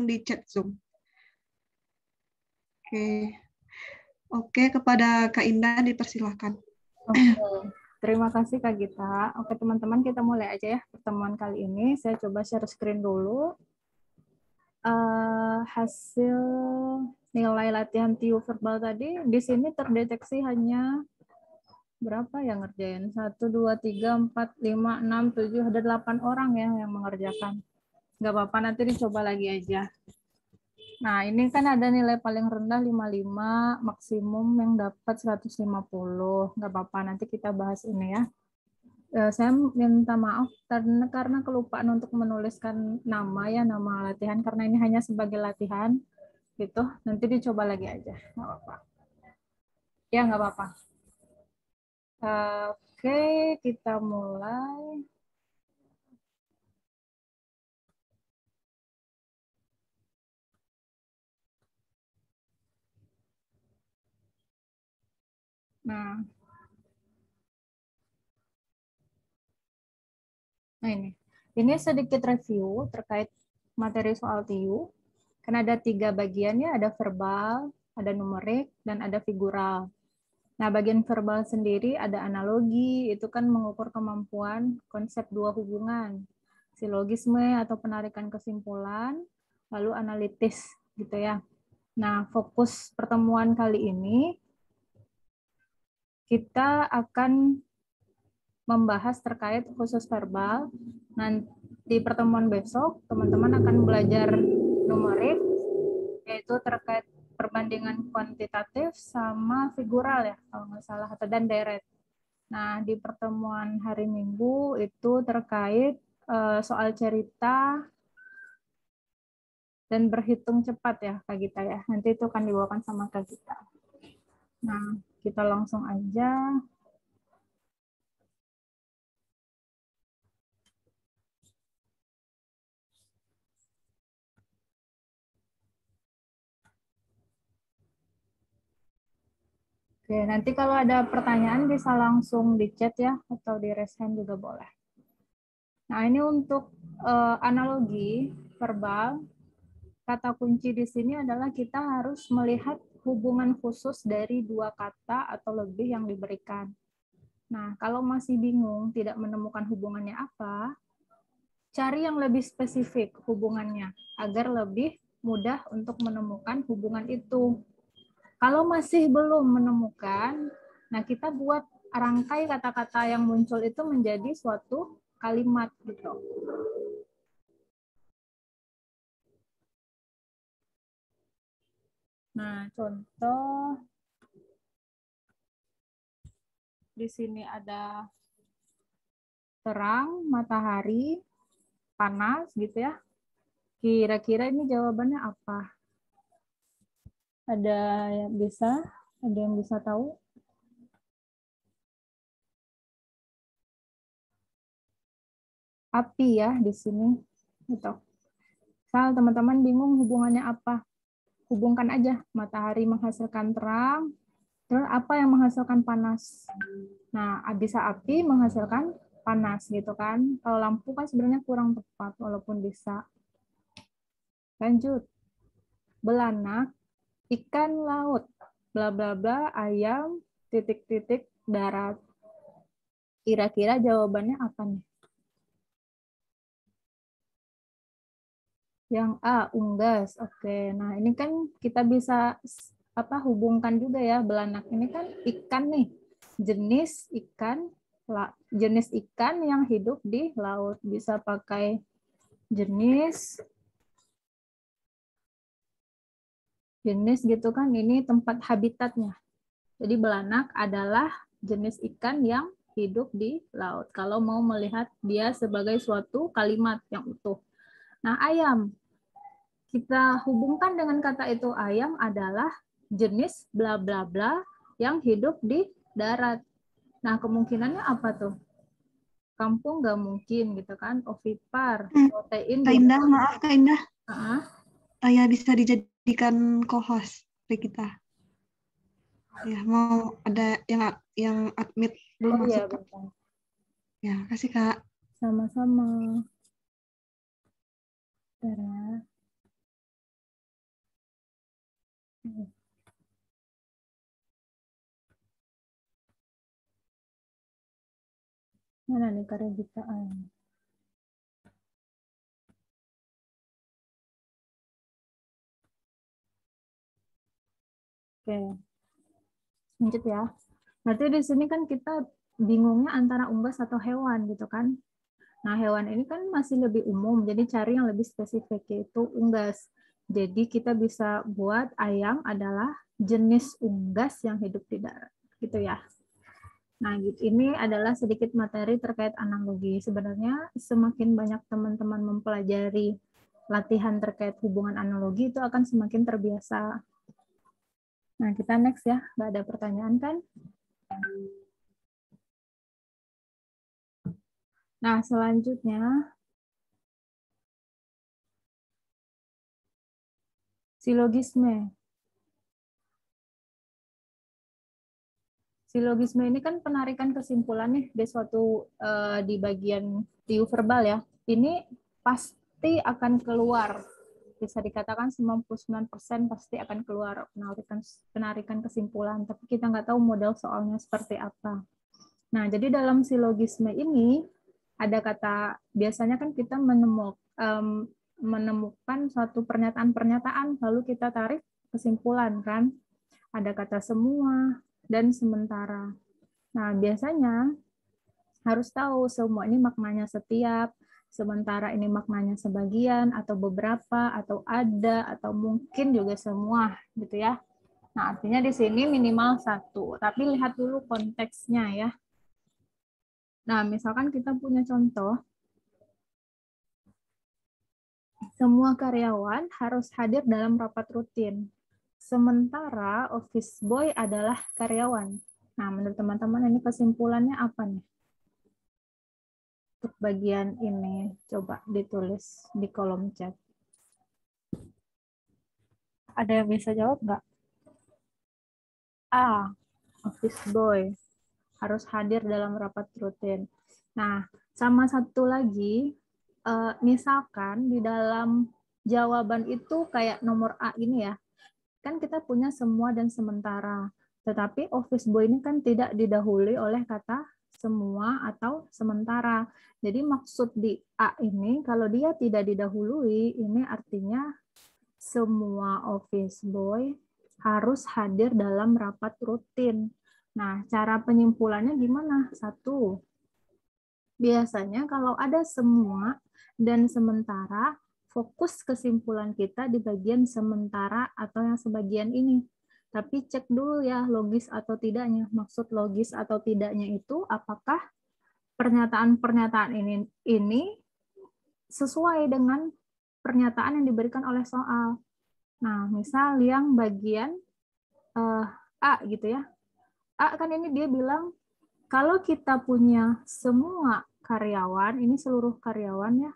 di chat Zoom. Oke, kepada Kak Indah dipersilahkan. Oke, terima kasih Kak Gita. Oke teman-teman, kita mulai aja ya pertemuan kali ini. Saya coba share screen dulu. Hasil nilai latihan TIU verbal tadi di sini terdeteksi hanya berapa yang ngerjain? 1, 2, 3, 4, 5, 6, 7, ada 8 orang ya yang mengerjakan. Nggak apa-apa, nanti dicoba lagi aja. Nah, ini kan ada nilai paling rendah 55, maksimum yang dapat 150. Nggak apa-apa, nanti kita bahas ini ya. Saya minta maaf karena kelupaan untuk menuliskan nama ya, nama latihan, karena ini hanya sebagai latihan. Gitu, nanti dicoba lagi aja. Nggak apa-apa. Ya, nggak apa-apa. Oke, kita mulai. Nah, ini sedikit review terkait materi soal TIU. Kan ada 3 bagiannya, ada verbal, ada numerik, dan ada figural. Nah, bagian verbal sendiri ada analogi, itu kan mengukur kemampuan konsep dua hubungan. Silogisme atau penarikan kesimpulan, lalu analitis gitu ya. Nah, fokus pertemuan kali ini kita akan membahas terkait khusus verbal. Nanti pertemuan besok, teman-teman akan belajar numerik, yaitu terkait perbandingan kuantitatif sama figural ya, kalau nggak salah, atau dan deret. Nah, di pertemuan hari Minggu itu terkait soal cerita dan berhitung cepat ya, Kak Gita ya. Nanti itu akan dibawakan sama Kak Gita. Nah, kita langsung aja. Oke, nanti kalau ada pertanyaan bisa langsung di chat ya, atau di raise hand juga boleh. Nah, ini untuk analogi verbal, kata kunci di sini adalah kita harus melihat hubungan khusus dari dua kata atau lebih yang diberikan. Nah, kalau masih bingung, tidak menemukan hubungannya apa, cari yang lebih spesifik hubungannya, agar lebih mudah untuk menemukan hubungan itu. Kalau masih belum menemukan, nah kita buat rangkai kata-kata yang muncul itu menjadi suatu kalimat gitu. Nah, contoh di sini ada terang, matahari, panas gitu ya. Kira-kira ini jawabannya apa? Ada yang bisa tahu? Api ya di sini. Gitu. Misal teman-teman bingung hubungannya apa? Hubungkan aja, matahari menghasilkan terang, terus apa yang menghasilkan panas? Nah, bisa api menghasilkan panas gitu kan. Kalau lampu kan sebenarnya kurang tepat walaupun bisa. Lanjut. Belanak, ikan laut, bla bla bla, ayam, titik-titik darat. Kira-kira jawabannya apa nih? Yang A, unggas. Oke. Nah, ini kan kita bisa hubungkan juga ya, belanak ini kan ikan nih. Jenis ikan yang hidup di laut. Bisa pakai jenis gitu kan, ini tempat habitatnya. Jadi belanak adalah jenis ikan yang hidup di laut. Kalau mau melihat dia sebagai suatu kalimat yang utuh. Nah, ayam. Kita hubungkan dengan kata itu, ayam adalah jenis bla bla bla yang hidup di darat. Nah, kemungkinannya apa tuh? Kampung nggak mungkin gitu kan, ovipar, protein Kak juga. Indah, maaf Kak Indah. Ya bisa dijadikan co-host kita. Ya, mau ada yang admit belum masuk, Kak. Ya, kasih Kak. Sama-sama. Mana nih karyawitaan? Oke, lanjut ya. Berarti di sini kan kita bingungnya antara unggas atau hewan gitu kan. Nah, hewan ini kan masih lebih umum, jadi cari yang lebih spesifik, yaitu unggas. Jadi kita bisa buat ayam adalah jenis unggas yang hidup di darat, gitu ya. Nah, ini adalah sedikit materi terkait analogi. Sebenarnya semakin banyak teman-teman mempelajari latihan terkait hubungan analogi, itu akan semakin terbiasa. Nah, kita next ya. Nggak ada pertanyaan kan? Nah, selanjutnya, silogisme. Silogisme ini kan penarikan kesimpulan nih di suatu di bagian tiu verbal ya. Ini pasti akan keluar. Bisa dikatakan 99% pasti akan keluar penarikan kesimpulan. Tapi kita nggak tahu model soalnya seperti apa. Nah, jadi dalam silogisme ini ada kata, biasanya kan kita menemukan suatu pernyataan-pernyataan, lalu kita tarik kesimpulan kan. Ada kata semua dan sementara. Nah, biasanya harus tahu semua ini maknanya setiap, sementara ini maknanya sebagian, atau beberapa, atau ada, atau mungkin juga semua, gitu ya. Nah, artinya di sini minimal satu, tapi lihat dulu konteksnya ya. Nah, misalkan kita punya contoh, semua karyawan harus hadir dalam rapat rutin. Sementara office boy adalah karyawan. Nah, menurut teman-teman ini kesimpulannya apa nih? Untuk bagian ini, coba ditulis di kolom chat. Ada yang bisa jawab nggak? A, office boy harus hadir dalam rapat rutin. Nah, sama satu lagi, misalkan di dalam jawaban itu kayak nomor A ini ya, kan kita punya semua dan sementara. Tetapi office boy ini kan tidak didahului oleh kata semua atau sementara. Jadi maksud di A ini, kalau dia tidak didahului, ini artinya semua office boy harus hadir dalam rapat rutin. Nah, cara penyimpulannya gimana? Satu, biasanya kalau ada semua dan sementara, fokus kesimpulan kita di bagian sementara atau yang sebagian ini. Tapi cek dulu ya logis atau tidaknya. Maksud logis atau tidaknya itu apakah pernyataan-pernyataan ini sesuai dengan pernyataan yang diberikan oleh soal. Nah, misal yang bagian A gitu ya. A kan ini dia bilang kalau kita punya semua karyawan, ini seluruh karyawan ya.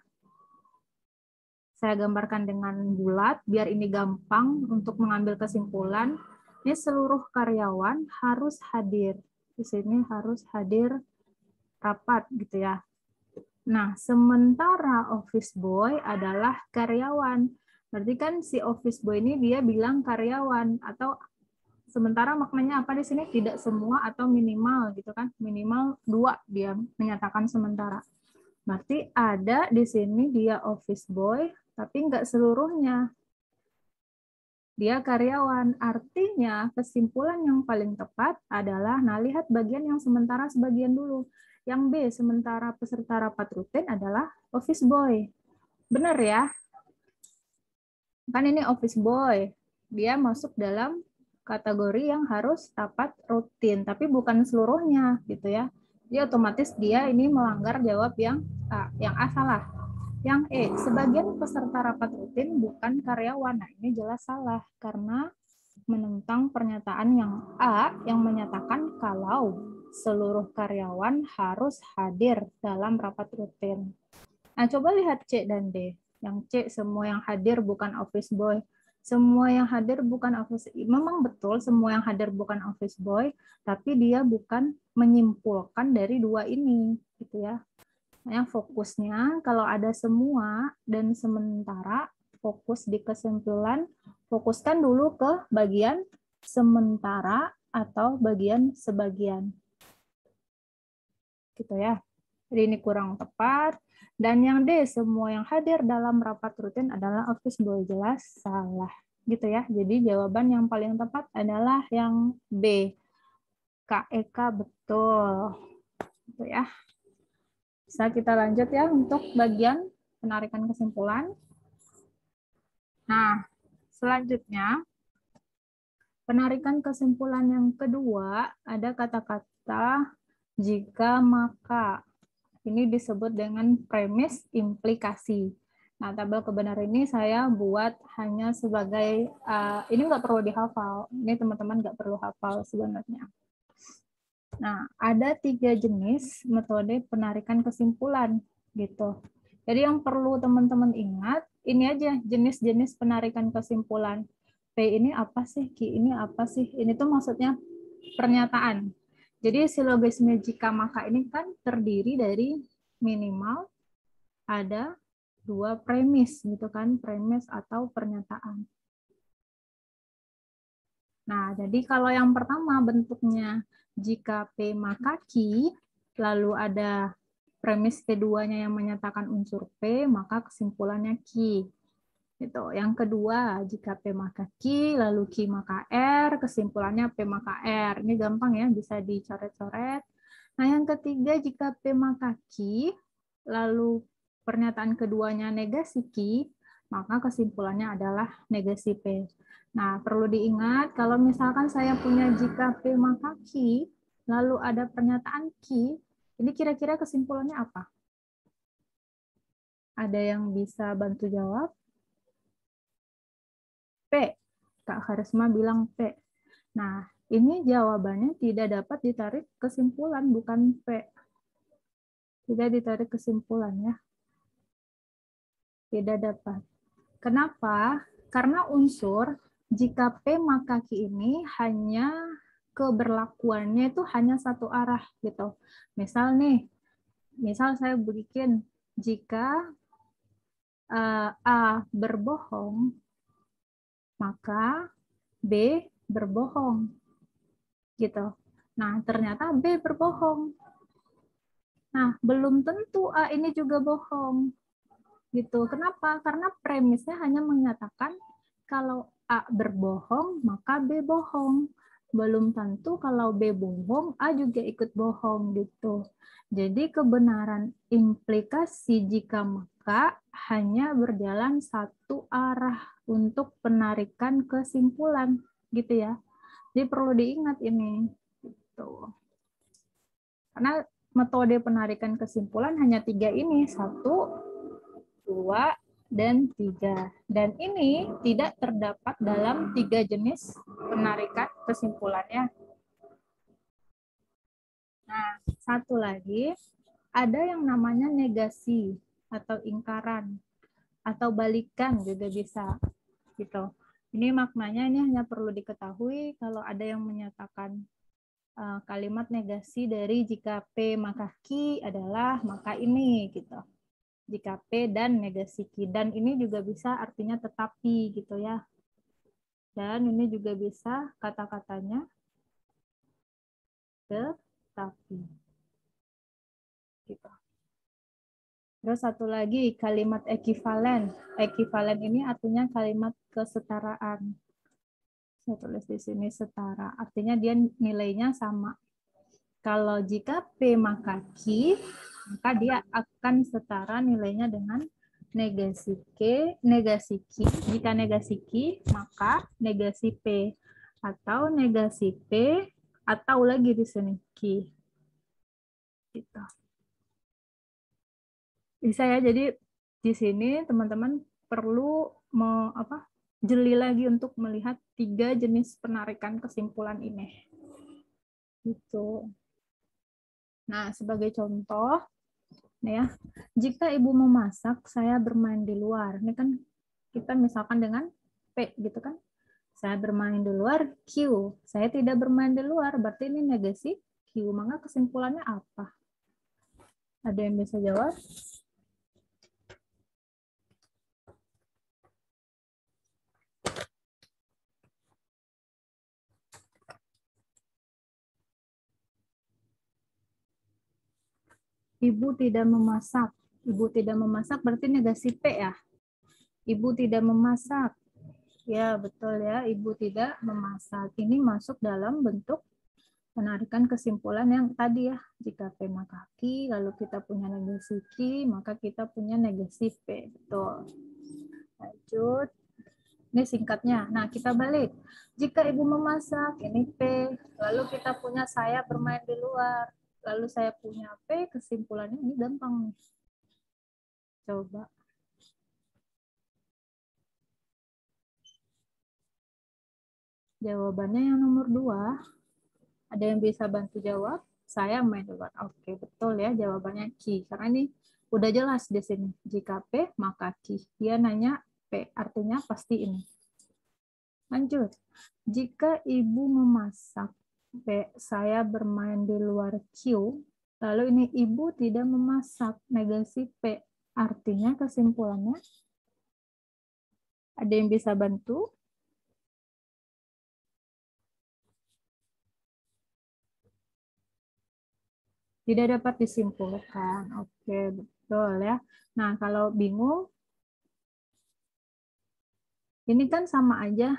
Saya gambarkan dengan bulat biar ini gampang untuk mengambil kesimpulan. Ini seluruh karyawan harus hadir. Di sini harus hadir rapat gitu ya. Nah, sementara office boy adalah karyawan. Berarti kan si office boy ini dia bilang karyawan atau sementara maknanya apa di sini? Tidak semua atau minimal gitu kan. Minimal 2 dia menyatakan sementara. Berarti ada di sini dia office boy, tapi nggak seluruhnya. Dia karyawan. Artinya kesimpulan yang paling tepat adalah, nah lihat bagian yang sementara sebagian dulu. Yang B, sementara peserta rapat rutin adalah office boy. Benar ya? Kan ini office boy. Dia masuk dalam kategori yang harus rapat rutin, tapi bukan seluruhnya gitu ya. Jadi otomatis dia ini melanggar jawab yang A. Yang A salah. Yang E, sebagian peserta rapat rutin bukan karyawan. Nah, ini jelas salah karena menentang pernyataan yang A yang menyatakan kalau seluruh karyawan harus hadir dalam rapat rutin. Nah, coba lihat C dan D. Yang C, semua yang hadir bukan office boy. Semua yang hadir bukan office, memang betul semua yang hadir bukan office boy, tapi dia bukan menyimpulkan dari dua ini, gitu ya. Nah, fokusnya kalau ada semua dan sementara, fokus di kesimpulan, fokuskan dulu ke bagian sementara atau bagian sebagian. Gitu ya. ini kurang tepat. Dan yang D, semua yang hadir dalam rapat rutin adalah office boy. Jelas salah. Gitu ya. Jadi jawaban yang paling tepat adalah yang B. KEK betul. Gitu ya. Bisa kita lanjut ya untuk bagian penarikan kesimpulan. Nah, selanjutnya penarikan kesimpulan yang kedua ada kata-kata jika maka. Ini disebut dengan premis implikasi. Nah, tabel kebenaran ini saya buat hanya sebagai, ini nggak perlu dihafal. Ini teman-teman nggak perlu hafal sebenarnya. Nah, ada 3 jenis metode penarikan kesimpulan. Gitu. Jadi yang perlu teman-teman ingat, ini aja jenis-jenis penarikan kesimpulan. P ini apa sih? Q ini apa sih? Ini tuh maksudnya pernyataan. Jadi silogisme jika maka ini kan terdiri dari minimal ada 2 premis gitu kan, premis atau pernyataan. Nah, jadi kalau yang pertama bentuknya jika P maka Q, lalu ada premis keduanya yang menyatakan unsur P, maka kesimpulannya Q. Gitu. Yang kedua, jika P maka Q, lalu Q maka R, kesimpulannya P maka R. Ini gampang ya, bisa dicoret-coret. Nah, yang ketiga, jika P maka Q, lalu pernyataan keduanya negasi Q, maka kesimpulannya adalah negasi P. Nah, perlu diingat, kalau misalkan saya punya jika P maka Q, lalu ada pernyataan Q, ini kira-kira kesimpulannya apa? Ada yang bisa bantu jawab? P. Kak Karisma bilang P. Nah, ini jawabannya tidak dapat ditarik kesimpulan, bukan P. Tidak ditarik kesimpulan ya. Tidak dapat. Kenapa? Karena unsur jika P maka Q ini hanya keberlakuannya itu hanya satu arah gitu. Misal nih, misal saya bikin jika A berbohong, maka B berbohong. Gitu. Nah, ternyata B berbohong. Nah, belum tentu A ini juga bohong. Gitu. Kenapa? Karena premisnya hanya menyatakan kalau A berbohong, maka B bohong. Belum tentu kalau B bohong, A juga ikut bohong gitu. Jadi kebenaran implikasi jika maka hanya berjalan satu arah untuk penarikan kesimpulan gitu ya. Jadi perlu diingat ini. Gitu. Karena metode penarikan kesimpulan hanya 3 ini. 1, 2, dan 3. Dan ini tidak terdapat dalam 3 jenis penarikan kesimpulannya. Nah, satu lagi, ada yang namanya negasi atau ingkaran atau balikan juga bisa. Gitu. Ini maknanya ini hanya perlu diketahui kalau ada yang menyatakan kalimat negasi dari jika P maka Q adalah maka ini gitu. Jika P dan negasi Q, dan ini juga bisa artinya tetapi gitu ya. Dan ini juga bisa kata-katanya tetapi. Gitu. Terus satu lagi kalimat ekivalen. Ekivalen ini artinya kalimat kesetaraan. Saya tulis di sini setara. Artinya dia nilainya sama. Kalau jika P maka Q, maka dia akan setara nilainya dengan negasi Q. Jika negasi Q, maka negasi P. Atau negasi P, atau lagi di sini Q. Gitu. Bisa ya, jadi di sini teman-teman perlu jeli lagi untuk melihat 3 jenis penarikan kesimpulan ini. Gitu. Nah, sebagai contoh, nih ya, jika ibu memasak, saya bermain di luar. Ini kan kita misalkan dengan P gitu kan. Saya bermain di luar, Q. Saya tidak bermain di luar, berarti ini negasi Q. Maka kesimpulannya apa? Ada yang bisa jawab? Ibu tidak memasak. Ibu tidak memasak berarti negasi P ya. Ibu tidak memasak. Ya, betul ya. Ibu tidak memasak. Ini masuk dalam bentuk penarikan kesimpulan yang tadi ya. Jika P maka Q, lalu kita punya negasi Q, maka kita punya negasi P. Betul. Lanjut. Ini singkatnya. Nah, kita balik. Jika ibu memasak, ini P. Lalu kita punya saya bermain di luar. Lalu saya punya P, kesimpulannya ini gampang nih. Coba. Jawabannya yang nomor 2. Ada yang bisa bantu jawab? Saya main di luar. Oke, betul ya jawabannya Q. Karena ini udah jelas di sini. Jika P, maka Q. Dia nanya P, artinya pasti ini. Lanjut. Jika ibu memasak, P, saya bermain di luar Q, lalu ini ibu tidak memasak, negasi P. Artinya kesimpulannya, ada yang bisa bantu? Tidak dapat disimpulkan. Oke, betul ya. Nah, kalau bingung, ini kan sama aja.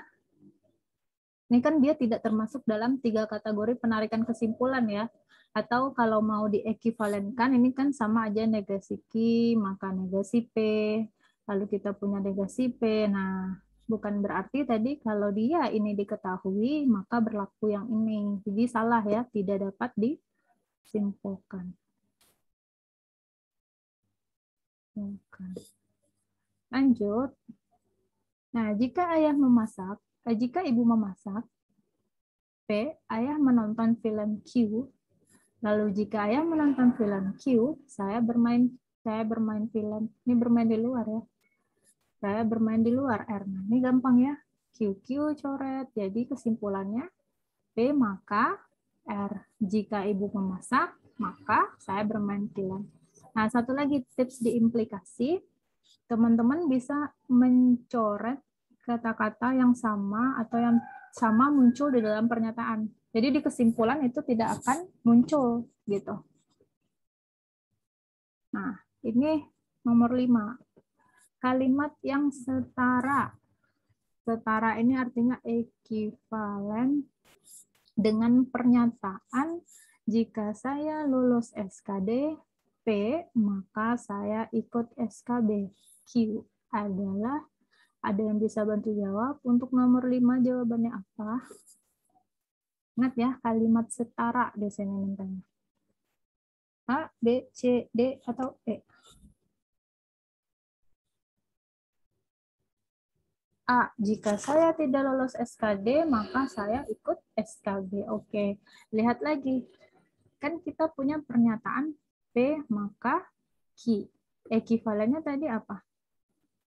Ini kan dia tidak termasuk dalam 3 kategori penarikan kesimpulan ya. Atau kalau mau diekivalenkan, ini kan sama aja negasi Q, maka negasi P. Lalu kita punya negasi P. Nah, bukan berarti tadi kalau dia ini diketahui, maka berlaku yang ini. Jadi salah ya, tidak dapat disimpulkan. Lanjut. Nah, jika ibu memasak, P, ayah menonton film Q. Lalu jika ayah menonton film Q, saya bermain film. Ini bermain di luar ya. Saya bermain di luar R. Nah, ini gampang ya. QQ coret. Jadi kesimpulannya P maka R. Jika ibu memasak, maka saya bermain film. Nah, satu lagi tips di implikasi. Teman-teman bisa mencoret kata-kata yang sama atau yang sama muncul di dalam pernyataan. Jadi di kesimpulan itu tidak akan muncul gitu. Nah, ini nomor 5. Kalimat yang setara. Setara ini artinya ekivalen dengan pernyataan jika saya lulus SKD P, maka saya ikut SKB. Q adalah, ada yang bisa bantu jawab? Untuk nomor 5 jawabannya apa? Ingat ya, kalimat setara di sini mintanya. A, B, C, D, atau E? A, jika saya tidak lolos SKD, maka saya ikut SKB. Oke, lihat lagi. Kan kita punya pernyataan P maka Q. Ekivalennya tadi apa?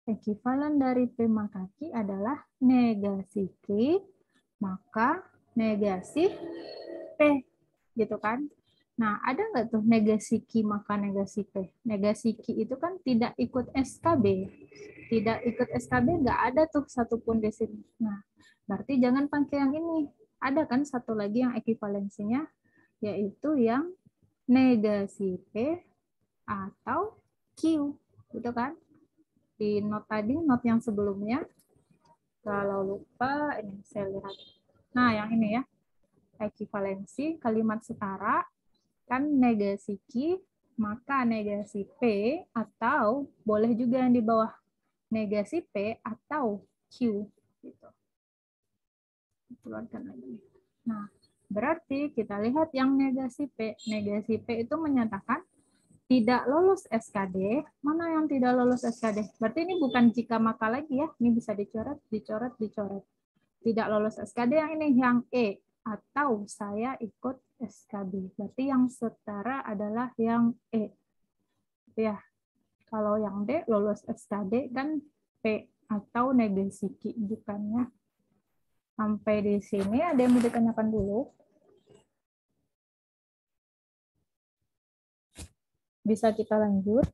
Ekivalen dari P maka Q adalah negasi Q maka negasi P. Gitu kan? Nah, ada nggak tuh negasi Q maka negasi P? Negasi Q itu kan tidak ikut SKB. Tidak ikut SKB nggak ada tuh satupun di sini. Nah, berarti jangan pakai yang ini. Ada kan satu lagi yang ekivalensinya, yaitu yang negasi P atau Q. Gitu kan? Di note tadi, note yang sebelumnya. Kalau lupa, ini saya lihat. Nah, yang ini ya. Ekivalensi kalimat setara kan negasi Q maka negasi P, atau boleh juga yang di bawah negasi P atau Q gitu. Keluarkan lagi. Nah, berarti kita lihat yang negasi P. Negasi P itu menyatakan tidak lolos SKD. Mana yang tidak lolos SKD? Berarti ini bukan jika maka lagi ya. Ini bisa dicoret, dicoret, dicoret. Tidak lolos SKD yang ini, yang E. Atau saya ikut SKB. Berarti yang setara adalah yang E. Ya, kalau yang D lolos SKD kan P atau negasi Q bukannya. Sampai di sini ada yang mau ditanyakan dulu? Bisa kita lanjut?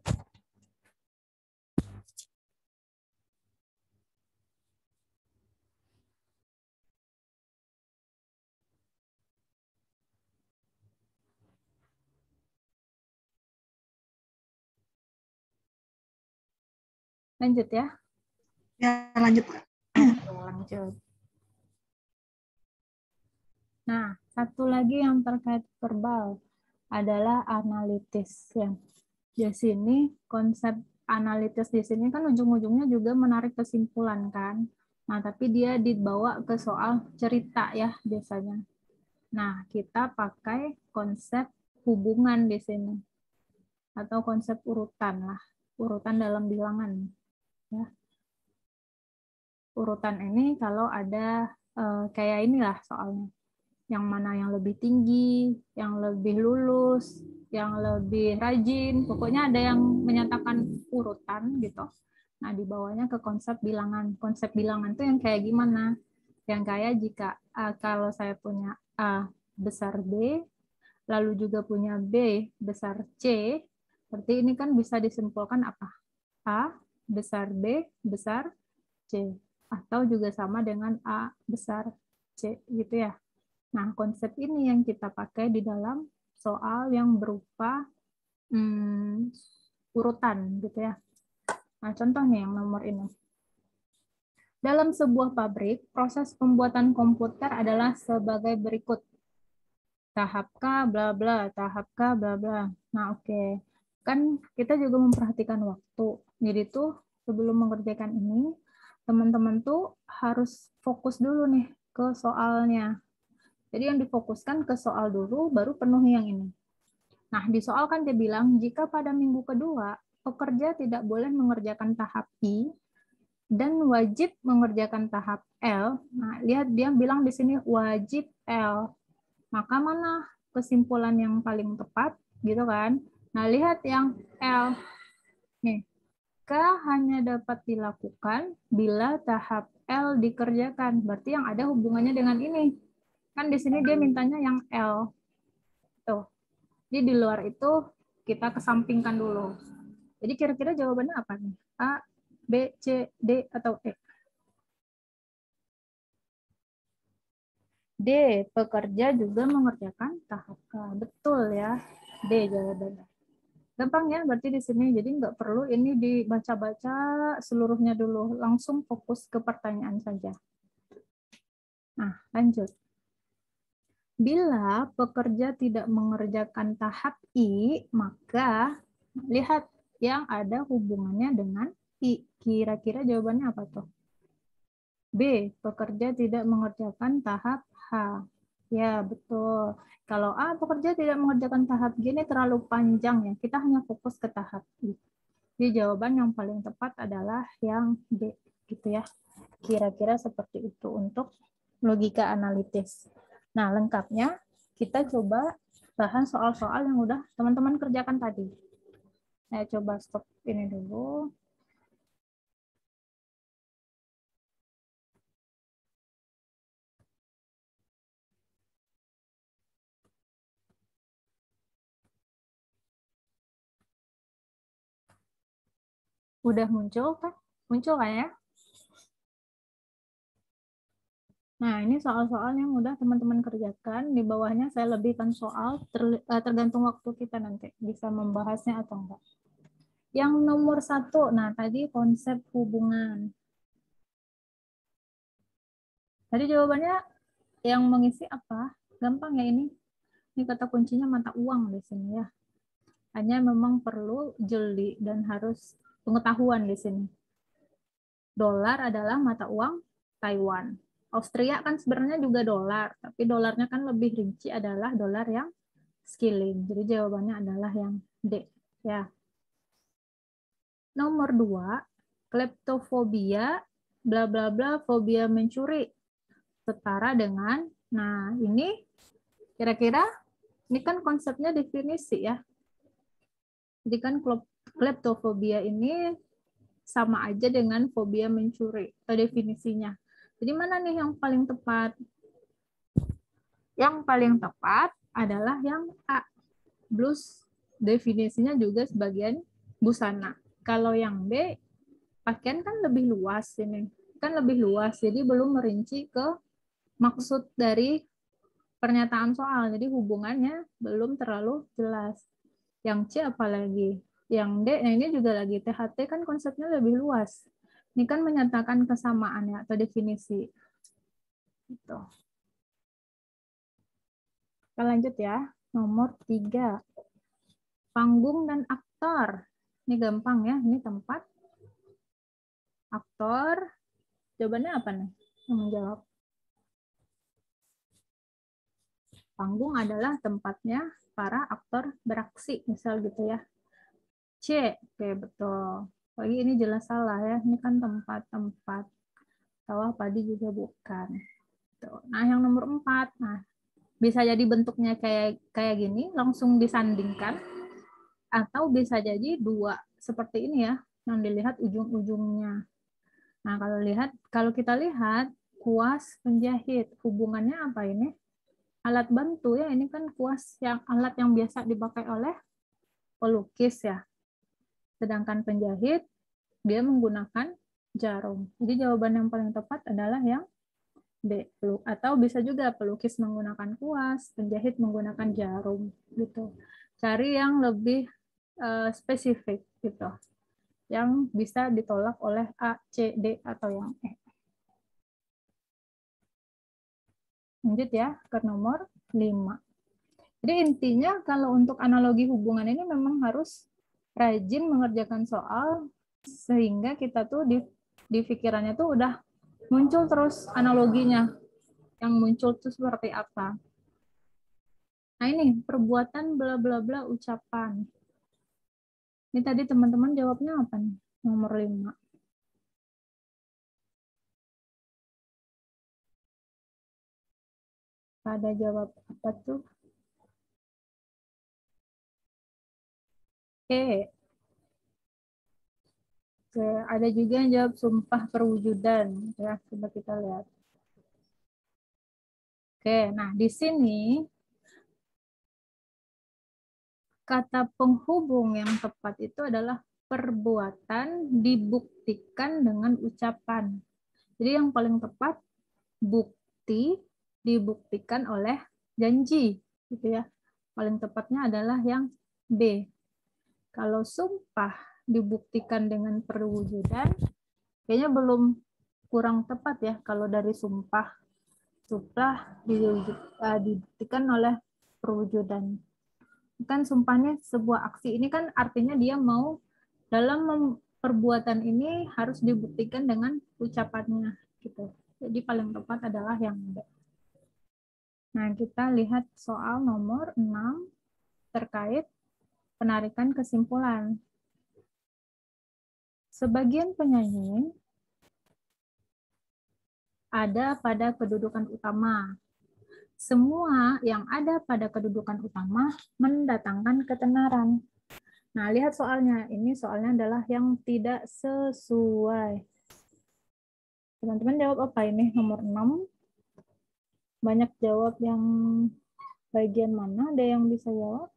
Lanjut ya. Ya, lanjut. Lanjut. Nah, satu lagi yang terkait verbal adalah analitis ya. Di sini konsep analitis di sini kan ujung-ujungnya juga menarik kesimpulan kan. Nah, tapi dia dibawa ke soal cerita ya biasanya. Nah, kita pakai konsep hubungan di sini atau konsep urutan lah, urutan dalam bilangan ya. Urutan ini kalau ada kayak inilah soalnya. Yang mana yang lebih tinggi, yang lebih lulus, yang lebih rajin, pokoknya ada yang menyatakan urutan gitu. Nah, di bawahnya ke konsep bilangan. Konsep bilangan itu yang kayak gimana? Yang kayak jika kalau saya punya A besar B, lalu juga punya B besar C, berarti ini kan bisa disimpulkan apa? A besar B besar C. Atau juga sama dengan A besar C, gitu ya. Nah, konsep ini yang kita pakai di dalam soal yang berupa urutan, gitu ya. Nah, contoh nih yang nomor ini. Dalam sebuah pabrik, proses pembuatan komputer adalah sebagai berikut. Tahap K, bla bla, tahap K, bla bla. Nah, oke. Kan kita juga memperhatikan waktu. Jadi tuh sebelum mengerjakan ini, teman-teman tuh harus fokus dulu nih ke soalnya. Jadi yang difokuskan ke soal dulu, baru penuhi yang ini. Nah, di soal kan dia bilang, jika pada minggu kedua, pekerja tidak boleh mengerjakan tahap I, dan wajib mengerjakan tahap L. Nah, lihat dia bilang di sini wajib L. Maka mana kesimpulan yang paling tepat, gitu kan? Nah, lihat yang L. Nih, K hanya dapat dilakukan bila tahap L dikerjakan. Berarti yang ada hubungannya dengan ini. Kan di sini dia mintanya yang L. Tuh. Jadi di luar itu kita kesampingkan dulu. Jadi kira-kira jawabannya apa nih? A, B, C, D, atau E? D, pekerja juga mengerjakan tahap K. Betul ya. D jawabannya. Gampang ya berarti di sini. Jadi nggak perlu ini dibaca-baca seluruhnya dulu. Langsung fokus ke pertanyaan saja. Nah, lanjut. Bila pekerja tidak mengerjakan tahap I, maka lihat yang ada hubungannya dengan I. Kira-kira jawabannya apa tuh? B. Pekerja tidak mengerjakan tahap H. Ya, betul. Kalau A, pekerja tidak mengerjakan tahap G, ini terlalu panjang ya. Kita hanya fokus ke tahap I. Jadi jawaban yang paling tepat adalah yang B. Gitu ya. Kira-kira seperti itu untuk logika analitis. Nah, lengkapnya kita coba bahas soal-soal yang udah teman-teman kerjakan tadi. Saya coba stop ini dulu. Udah muncul kan? Muncul kan ya? Nah, ini soal-soal yang udah teman-teman kerjakan. Di bawahnya saya lebihkan soal, tergantung waktu kita nanti. Bisa membahasnya atau enggak. Yang nomor 1, nah tadi konsep hubungan. Tadi jawabannya yang mengisi apa? Gampang ya ini. Ini kata kuncinya mata uang di sini ya. Hanya memang perlu jeli dan harus pengetahuan di sini. Dolar adalah mata uang Taiwan. Austria kan sebenarnya juga dolar, tapi dolarnya kan lebih rinci adalah dolar yang skilling. Jadi jawabannya adalah yang D. Ya. Nomor 2, kleptofobia, bla bla bla, fobia mencuri. Setara dengan, nah ini kira-kira, ini kan konsepnya definisi ya. Jadi kan kleptofobia ini sama aja dengan fobia mencuri atau definisinya. Jadi mana nih yang paling tepat? Yang paling tepat adalah yang A. Blus definisinya juga sebagian busana. Kalau yang B, pakaian kan lebih luas ini. Kan lebih luas, jadi belum merinci ke maksud dari pernyataan soal. Jadi hubungannya belum terlalu jelas. Yang C apalagi? Yang D, nah ini juga lagi THT kan konsepnya lebih luas. Ini kan menyatakan kesamaan ya atau definisi. Gitu. Kita lanjut ya. Nomor 3. Panggung dan aktor. Ini gampang ya, ini tempat. Aktor. Jawabannya apa nih? Yang menjawab. Panggung adalah tempatnya para aktor beraksi, misal gitu ya. C, oke betul. Lagi ini jelas salah ya, ini kan tempat-tempat. Sawah padi juga bukan. Nah, yang nomor 4, nah bisa jadi bentuknya kayak gini, langsung disandingkan, atau bisa jadi dua seperti ini ya, yang dilihat ujung-ujungnya. Nah, kalau kita lihat kuas penjahit, hubungannya apa ini? Alat bantu ya, ini kan kuas yang alat yang biasa dipakai oleh pelukis ya. Sedangkan penjahit dia menggunakan jarum. Jadi jawaban yang paling tepat adalah yang D. Atau bisa juga pelukis menggunakan kuas, penjahit menggunakan jarum gitu. Cari yang lebih spesifik gitu. Yang bisa ditolak oleh A, C, D atau yang E. Lanjut ya ke nomor 5. Jadi intinya kalau untuk analogi hubungan ini memang harus rajin mengerjakan soal sehingga kita tuh di pikirannya tuh udah muncul terus analoginya. Yang muncul tuh seperti apa. Nah ini perbuatan bla bla bla ucapan. Ini tadi teman-teman jawabnya apa nih? Nomor 5. Pada jawab apa tuh? Oke, ada juga yang jawab sumpah perwujudan. Ya, coba kita lihat. Oke, nah di sini kata penghubung yang tepat itu adalah perbuatan dibuktikan dengan ucapan. Jadi yang paling tepat bukti dibuktikan oleh janji, gitu ya. Paling tepatnya adalah yang B. Kalau sumpah dibuktikan dengan perwujudan, kayaknya belum kurang tepat ya kalau dari sumpah dibuktikan oleh perwujudan. Kan sumpahnya sebuah aksi. Ini kan artinya dia mau dalam perbuatan ini harus dibuktikan dengan ucapannya gitu. Jadi paling tepat adalah yang B. Nah, kita lihat soal nomor 6 terkait penarikan kesimpulan. Sebagian penyanyi ada pada kedudukan utama. Semua yang ada pada kedudukan utama mendatangkan ketenaran. Nah, lihat soalnya. Ini soalnya adalah yang tidak sesuai. Teman-teman jawab apa ini? Nomor 6. Banyak jawab yang bagian mana? Ada yang bisa jawab?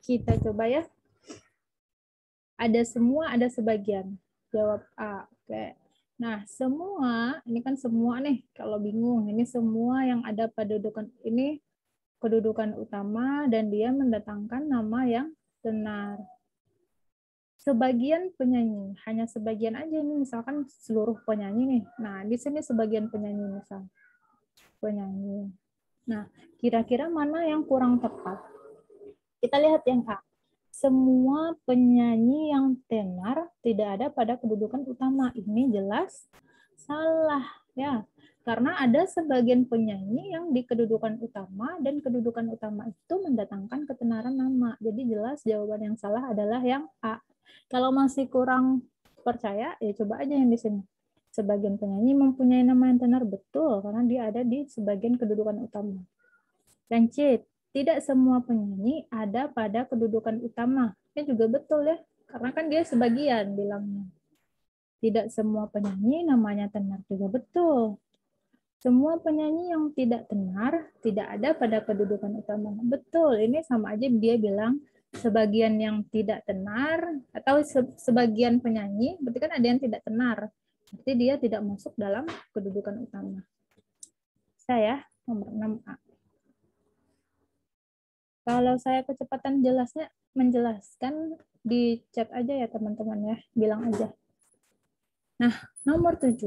Kita coba ya. Ada semua, ada sebagian. Jawab A. Oke. Nah, semua, ini kan semua nih, kalau bingung, ini semua yang ada pada kedudukan utama dan dia mendatangkan nama yang benar. Sebagian penyanyi, hanya sebagian aja ini, misalkan seluruh penyanyi nih. Nah, di sini sebagian penyanyi misal. Penyanyi. Nah, kira-kira mana yang kurang tepat? Kita lihat yang A. Semua penyanyi yang tenar tidak ada pada kedudukan utama. Ini jelas salah ya. Karena ada sebagian penyanyi yang di kedudukan utama dan kedudukan utama itu mendatangkan ketenaran nama. Jadi jelas jawaban yang salah adalah yang A. Kalau masih kurang percaya, ya coba aja yang di sini. Sebagian penyanyi mempunyai nama yang tenar, betul karena dia ada di sebagian kedudukan utama. Dan C, tidak semua penyanyi ada pada kedudukan utama. Ini juga betul ya, karena kan dia sebagian bilangnya. Tidak semua penyanyi namanya tenar, juga betul. Semua penyanyi yang tidak tenar tidak ada pada kedudukan utama. Betul, ini sama aja dia bilang sebagian yang tidak tenar atau sebagian penyanyi, berarti kan ada yang tidak tenar. Berarti dia tidak masuk dalam kedudukan utama. Saya nomor 6A. Kalau saya kecepatan jelasnya menjelaskan di chat aja ya teman-teman ya, bilang aja. Nah, nomor 7,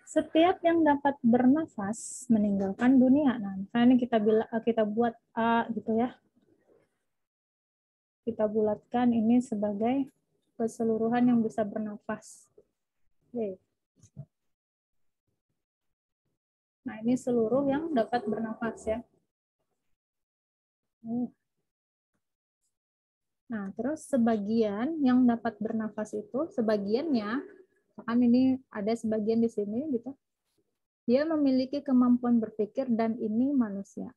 setiap yang dapat bernafas meninggalkan dunia. Nah, misalnya kita buat A gitu ya. Kita bulatkan ini sebagai keseluruhan yang bisa bernafas. Oke. Nah, ini seluruh yang dapat bernafas ya. Nah, terus sebagian yang dapat bernafas itu, sebagiannya, kan ini ada sebagian di sini gitu. Dia memiliki kemampuan berpikir dan ini manusia.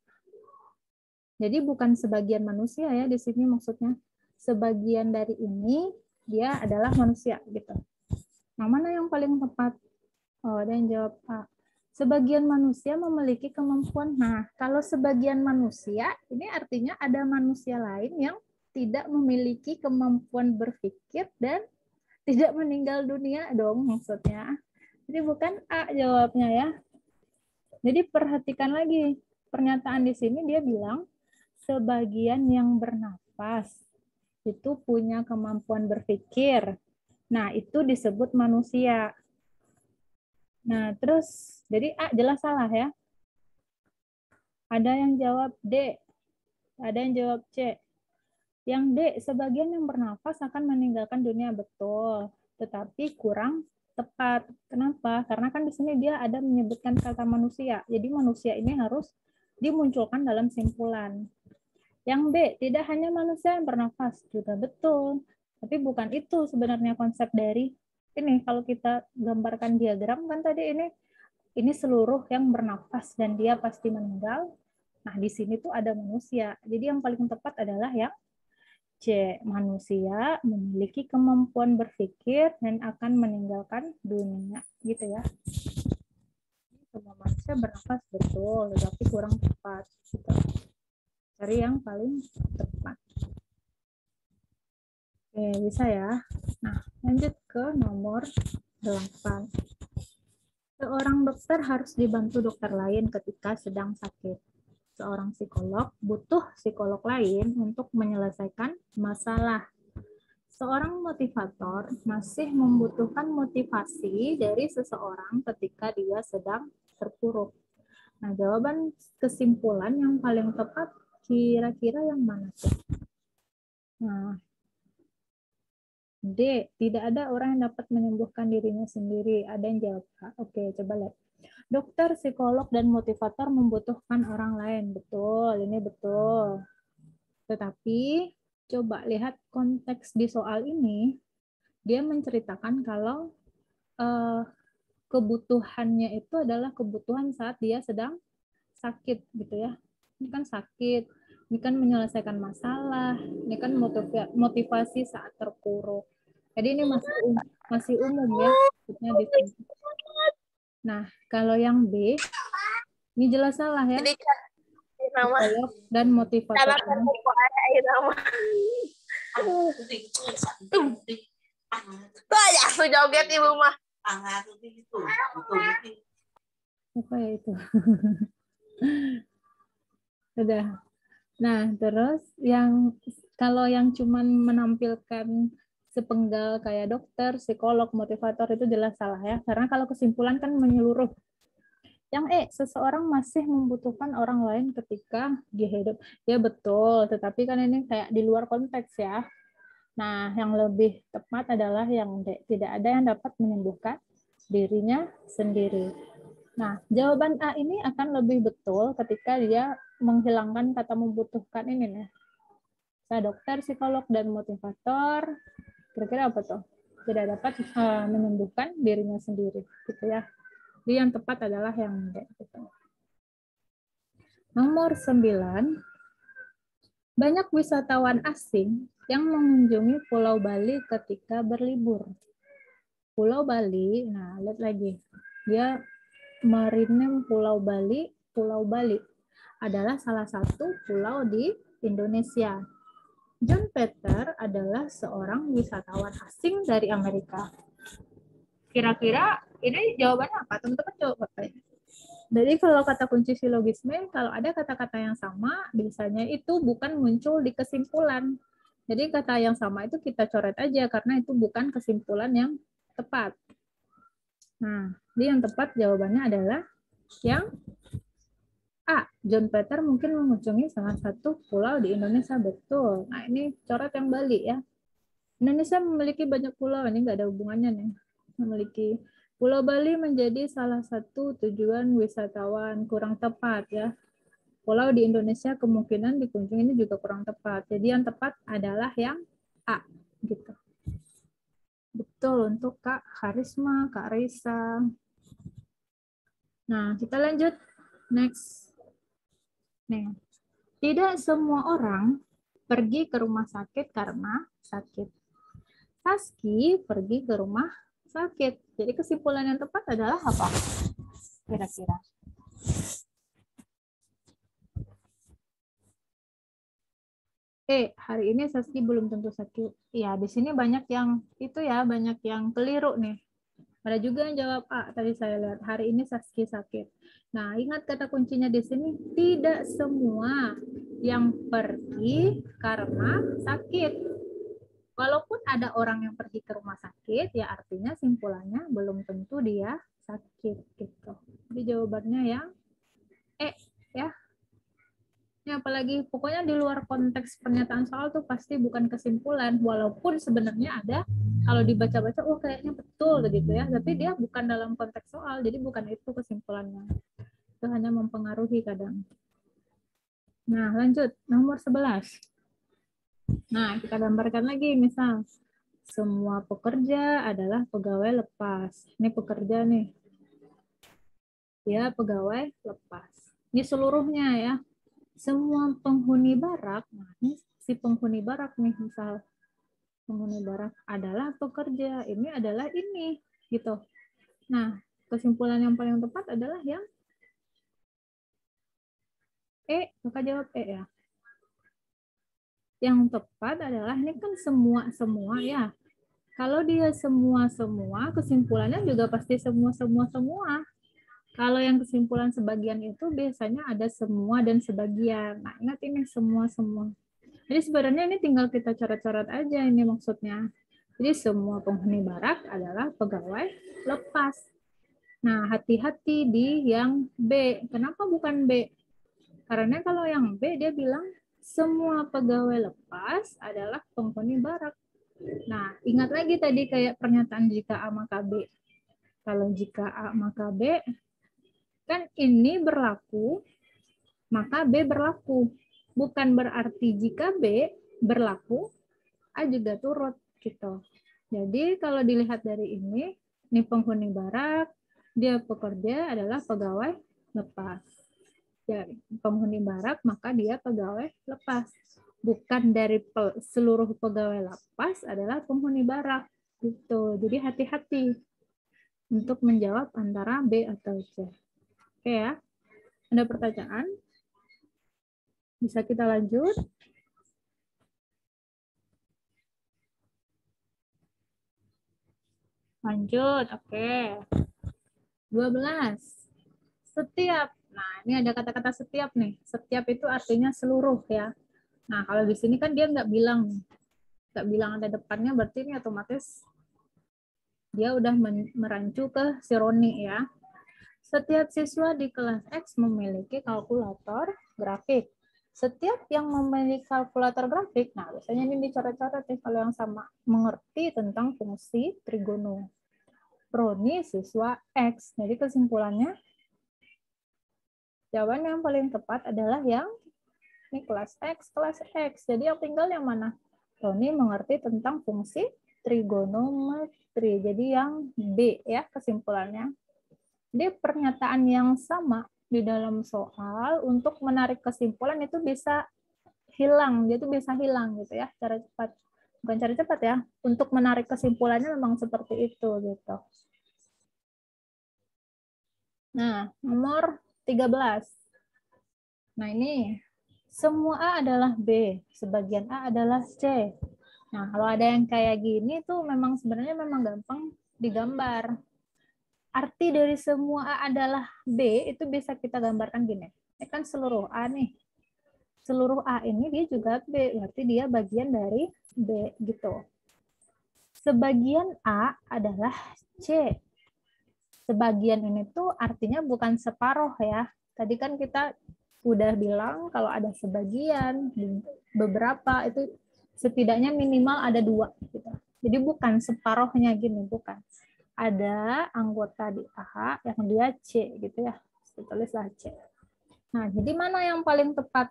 Jadi bukan sebagian manusia ya di sini maksudnya. Sebagian dari ini dia adalah manusia gitu. Nah, mana yang paling tepat? Oh, ada yang jawab A. Sebagian manusia memiliki kemampuan. Nah, kalau sebagian manusia, ini artinya ada manusia lain yang tidak memiliki kemampuan berpikir dan tidak meninggal dunia dong maksudnya. Jadi bukan A jawabnya ya. Jadi perhatikan lagi pernyataan di sini dia bilang sebagian yang bernafas itu punya kemampuan berpikir. Nah, itu disebut manusia. Nah, terus jadi A jelas salah ya. Ada yang jawab D, ada yang jawab C. Yang D, sebagian yang bernafas akan meninggalkan dunia, betul, tetapi kurang tepat. Kenapa? Karena kan di sini dia ada menyebutkan kata manusia. Jadi manusia ini harus dimunculkan dalam simpulan. Yang B, tidak hanya manusia yang bernafas, juga betul. Tapi bukan itu sebenarnya konsep dari ini. Kalau kita gambarkan diagram kan tadi ini seluruh yang bernafas dan dia pasti meninggal. Nah, di sini tuh ada manusia. Jadi yang paling tepat adalah yang C. Manusia memiliki kemampuan berpikir dan akan meninggalkan dunia. Gitu ya. Semua manusia bernafas betul, tetapi kurang tepat. Gitu. Cari yang paling tepat. Oke, bisa ya. Nah, lanjut ke nomor 8. Seorang dokter harus dibantu dokter lain ketika sedang sakit. Seorang psikolog butuh psikolog lain untuk menyelesaikan masalah. Seorang motivator masih membutuhkan motivasi dari seseorang ketika dia sedang terpuruk. Nah, jawaban kesimpulan yang paling tepat kira-kira yang mana sih? Nah, D, tidak ada orang yang dapat menyembuhkan dirinya sendiri. Ada yang jawab A. Oke, coba lihat. Dokter, psikolog, dan motivator membutuhkan orang lain. Betul, ini betul. Tetapi, coba lihat konteks di soal ini. Dia menceritakan kalau kebutuhannya itu adalah kebutuhan saat dia sedang sakit, gitu ya. Ini kan sakit, ini kan menyelesaikan masalah, ini kan motivasi saat terpuruk. Jadi ini masih umum ya, maksudnya di sini. Nah, kalau yang B, ini jelas salah ya. Psikolog dan motivator. Aku joget di rumah. Apa ya itu? Sudah. Nah, terus kalau yang cuman menampilkan sepenggal kayak dokter, psikolog, motivator itu jelas salah ya. Karena kalau kesimpulan kan menyeluruh. Yang E, seseorang masih membutuhkan orang lain ketika dia hidup. Ya betul, tetapi kan ini kayak di luar konteks ya. Nah, yang lebih tepat adalah yang D, tidak ada yang dapat menyembuhkan dirinya sendiri. Nah, jawaban A ini akan lebih betul ketika dia menghilangkan kata membutuhkan ini nih. Saya dokter, psikolog, dan motivator, kira-kira apa tuh? Tidak dapat menyembuhkan dirinya sendiri, gitu ya. Jadi yang tepat adalah yang D. Gitu. Nomor 9, banyak wisatawan asing yang mengunjungi Pulau Bali ketika berlibur. Pulau Bali, nah lihat lagi, dia merename Pulau Bali adalah salah satu pulau di Indonesia. John Peter adalah seorang wisatawan asing dari Amerika. Kira-kira ini jawabannya apa? Teman-teman jawab apa ya? Jadi kalau kata kunci silogisme, kalau ada kata-kata yang sama, biasanya itu bukan muncul di kesimpulan. Jadi kata yang sama itu kita coret aja, karena itu bukan kesimpulan yang tepat. Nah, jadi yang tepat jawabannya adalah yang A. John Peter mungkin mengunjungi salah satu pulau di Indonesia. Betul. Nah, ini coret yang balik ya. Indonesia memiliki banyak pulau, ini nggak ada hubungannya nih. Memiliki Pulau Bali menjadi salah satu tujuan wisatawan, kurang tepat ya. Pulau di Indonesia kemungkinan dikunjungi ini juga kurang tepat. Jadi yang tepat adalah yang A gitu. Betul untuk Kak Harisma, Kak Risa. Nah, kita lanjut next. Nih. Tidak semua orang pergi ke rumah sakit karena sakit. Saski pergi ke rumah sakit. Jadi kesimpulan yang tepat adalah apa? Kira-kira. Hari ini Saski belum tentu sakit. Ya, di sini banyak yang itu ya, banyak yang keliru nih. Ada juga yang jawab A, tadi saya lihat. Hari ini Saski sakit. Nah, ingat kata kuncinya di sini, tidak semua yang pergi karena sakit. Walaupun ada orang yang pergi ke rumah sakit, ya artinya simpulannya belum tentu dia sakit gitu. Jadi jawabannya yang E ya. Ini apalagi pokoknya di luar konteks pernyataan soal tuh pasti bukan kesimpulan, walaupun sebenarnya ada kalau dibaca-baca oh kayaknya betul gitu ya, tapi dia bukan dalam konteks soal, jadi bukan itu kesimpulannya. Itu hanya mempengaruhi kadang. Nah, lanjut nomor 11. Nah, kita gambarkan lagi misal semua pekerja adalah pegawai lepas. Ini pekerja nih. Dia pegawai lepas. Ini seluruhnya ya. Semua penghuni barak, nah ini si penghuni barak nih misal. Penghuni barak adalah pekerja. Ini adalah ini gitu. Nah, kesimpulan yang paling tepat adalah yang E. Maka jawab E ya. Yang tepat adalah ini kan semua ya. Kalau dia semua, kesimpulannya juga pasti semua. Kalau yang kesimpulan sebagian itu biasanya ada semua dan sebagian. Nah, ingat ini semua. Jadi sebenarnya ini tinggal kita coret-coret aja ini maksudnya. Jadi semua penghuni barak adalah pegawai lepas. Nah, hati-hati di yang B. Kenapa bukan B? Karena kalau yang B dia bilang semua pegawai lepas adalah penghuni barak. Nah, ingat lagi tadi kayak pernyataan jika A maka B. Kalau jika A maka B, kan ini berlaku, maka B berlaku. Bukan berarti jika B berlaku, A juga turut gitu. Jadi kalau dilihat dari ini penghuni barak, dia pekerja adalah pegawai lepas. Dari penghuni barak, maka dia pegawai lepas. Bukan dari seluruh pegawai lepas adalah penghuni barak. Gitu. Jadi hati-hati untuk menjawab antara B atau C. Oke ya. Ada pertanyaan? Bisa kita lanjut? Lanjut, oke. 12. Setiap. Nah, ini ada kata-kata setiap nih. Setiap itu artinya seluruh ya. Nah, kalau di sini kan dia nggak bilang ada depannya, berarti ini otomatis dia udah merancu ke si Roni ya. Setiap siswa di kelas X memiliki kalkulator grafik. Setiap yang memiliki kalkulator grafik, nah biasanya ini dicoret-coret nih kalau yang sama, mengerti tentang fungsi trigono. Roni siswa X. Jadi kesimpulannya, jawaban yang paling tepat adalah yang ini kelas X. Jadi yang tinggal yang mana? Roni mengerti tentang fungsi trigonometri. Jadi yang B ya kesimpulannya. Jadi pernyataan yang sama di dalam soal untuk menarik kesimpulan itu bisa hilang, dia itu bisa hilang gitu ya, cara cepat. Bukan cara cepat ya, untuk menarik kesimpulannya memang seperti itu gitu. Nah, nomor 13. Nah, ini semua A adalah B, sebagian A adalah C. Nah, kalau ada yang kayak gini tuh memang sebenarnya memang gampang digambar. Arti dari semua A adalah B itu bisa kita gambarkan gini. Ini kan seluruh A nih. Seluruh A ini dia juga B, berarti dia bagian dari B gitu. Sebagian A adalah C. Sebagian ini tuh artinya bukan separuh ya. Tadi kan kita udah bilang kalau ada sebagian, beberapa itu setidaknya minimal ada 2 gitu. Jadi bukan separuhnya gini, bukan. Ada anggota di A yang dia C gitu ya. Tulislah C. Nah, jadi mana yang paling tepat?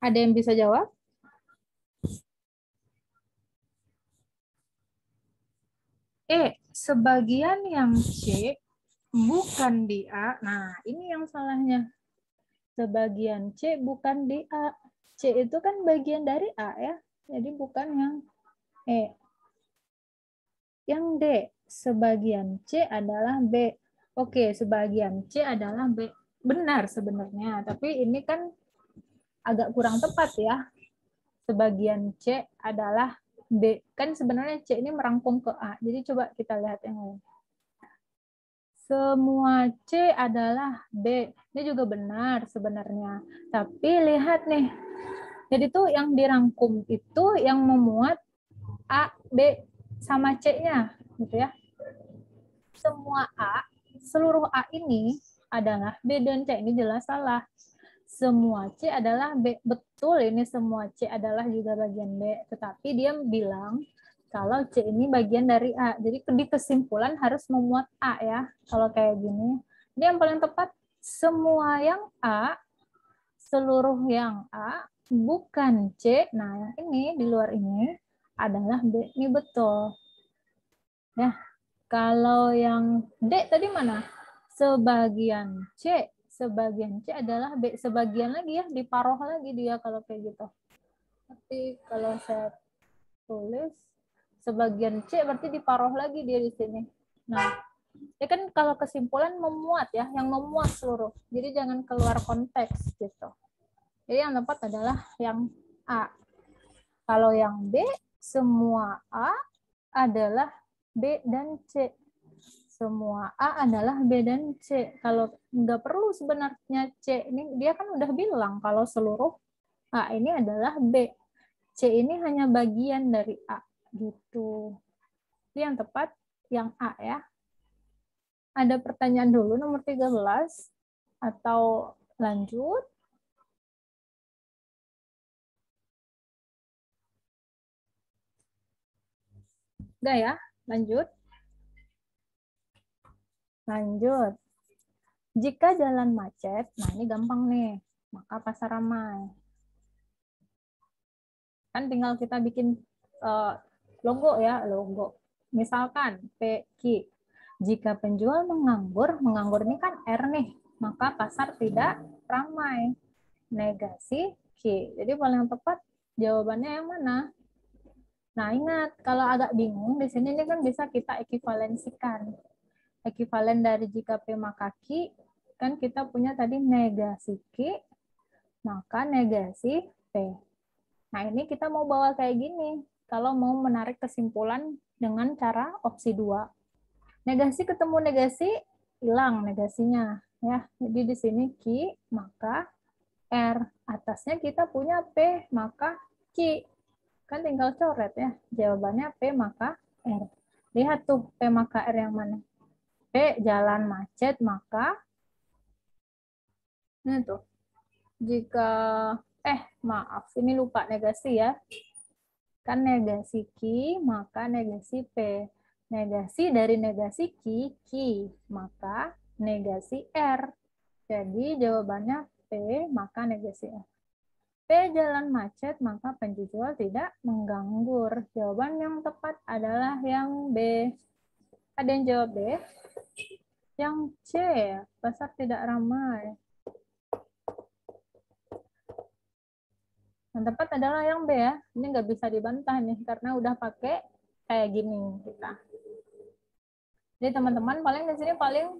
Ada yang bisa jawab? Sebagian yang C bukan di A. Nah, ini yang salahnya. Sebagian C bukan di A. C itu kan bagian dari A ya. Jadi bukan yang E. Yang D, sebagian C adalah B. Oke, sebagian C adalah B. Benar sebenarnya, tapi ini kan agak kurang tepat ya. Sebagian C adalah B. Kan sebenarnya C ini merangkum ke A. Jadi coba kita lihat yang lain. Semua C adalah B. Ini juga benar sebenarnya. Tapi lihat nih. Jadi tuh yang dirangkum itu yang memuat A, B, sama C-nya. Gitu ya. Semua A, seluruh A ini adalah B dan C. Ini jelas salah. Semua C adalah B. Betul ini semua C adalah juga bagian B. Tetapi dia bilang kalau C ini bagian dari A. Jadi di kesimpulan harus memuat A ya. Kalau kayak gini. Ini yang paling tepat. Semua yang A, seluruh yang A, bukan C. Nah, yang ini, di luar ini, adalah B. Ini betul. Ya. Kalau yang D tadi mana? Sebagian C. Sebagian C adalah B. Sebagian lagi ya, diparoh lagi dia kalau kayak gitu. Tapi kalau saya tulis sebagian C berarti diparoh lagi dia di sini. Nah, ya kan kalau kesimpulan memuat ya, yang memuat seluruh. Jadi jangan keluar konteks gitu. Jadi yang tepat adalah yang A. Kalau yang B, semua A adalah B dan C. Semua A adalah B dan C. Kalau nggak perlu sebenarnya C, ini dia kan udah bilang kalau seluruh A ini adalah B. C ini hanya bagian dari A gitu. Jadi yang tepat yang A ya. Ada pertanyaan dulu nomor 13 atau lanjut? Enggak ya? Lanjut. Lanjut. Jika jalan macet, nah ini gampang nih, maka pasar ramai. Kan tinggal kita bikin logo ya, logo. Misalkan PQ. Jika penjual menganggur ini kan R nih, maka pasar tidak ramai. Negasi Q. Jadi paling tepat jawabannya yang mana? Nah, ingat kalau agak bingung di sini ini kan bisa kita ekivalensikan. Ekivalen dari jika P maka Q kan kita punya tadi negasi Q maka negasi P. Nah, ini kita mau bawa kayak gini. Kalau mau menarik kesimpulan dengan cara opsi 2. Negasi ketemu negasi, hilang negasinya. Ya, jadi di sini Q, maka R. Atasnya kita punya P, maka Q. Kan tinggal coret ya. Jawabannya P, maka R. Lihat tuh P, maka R yang mana. P, jalan macet, maka ini tuh. Jika maaf, ini lupa negasi ya. Kan negasi Q, maka negasi P. Negasi dari negasi Q, Q. Maka negasi R. Jadi jawabannya P, maka negasi R. P, jalan macet, maka penjual tidak mengganggu. Jawaban yang tepat adalah yang B. Ada yang jawab B? Yang C, pasar tidak ramai. Yang tepat adalah yang B ya. Ini nggak bisa dibantah nih, karena udah pakai kayak gini kita. Jadi teman-teman paling di sini paling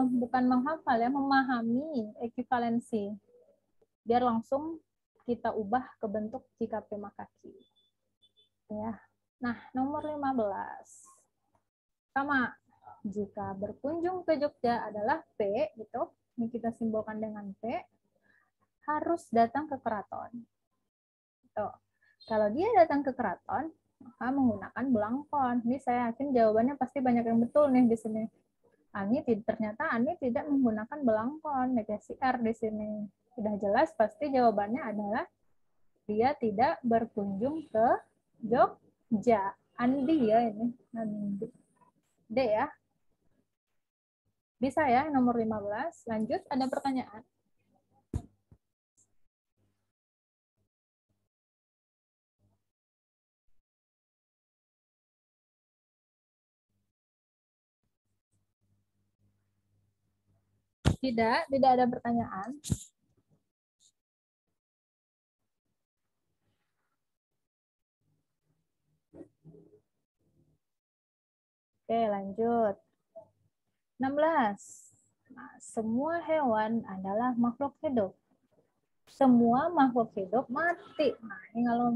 bukan menghafal ya, memahami ekivalensi. Biar langsung kita ubah ke bentuk jika P maka Q. Ya. Nah, nomor 15. Sama, jika berkunjung ke Jogja adalah P, gitu. Ini kita simbolkan dengan P, harus datang ke keraton. Tuh. Kalau dia datang ke keraton, maka menggunakan belangkon. Ini saya yakin jawabannya pasti banyak yang betul nih di sini. Ternyata Ani tidak menggunakan belangkon, negasi R di sini. Sudah jelas pasti jawabannya adalah dia tidak berkunjung ke Jogja. Andi ya ini. Andi. D ya. Bisa ya nomor 15. Lanjut, ada pertanyaan? Tidak ada pertanyaan. Oke, lanjut. 16. Nah, semua hewan adalah makhluk hidup. Semua makhluk hidup mati. Nah, ini kalau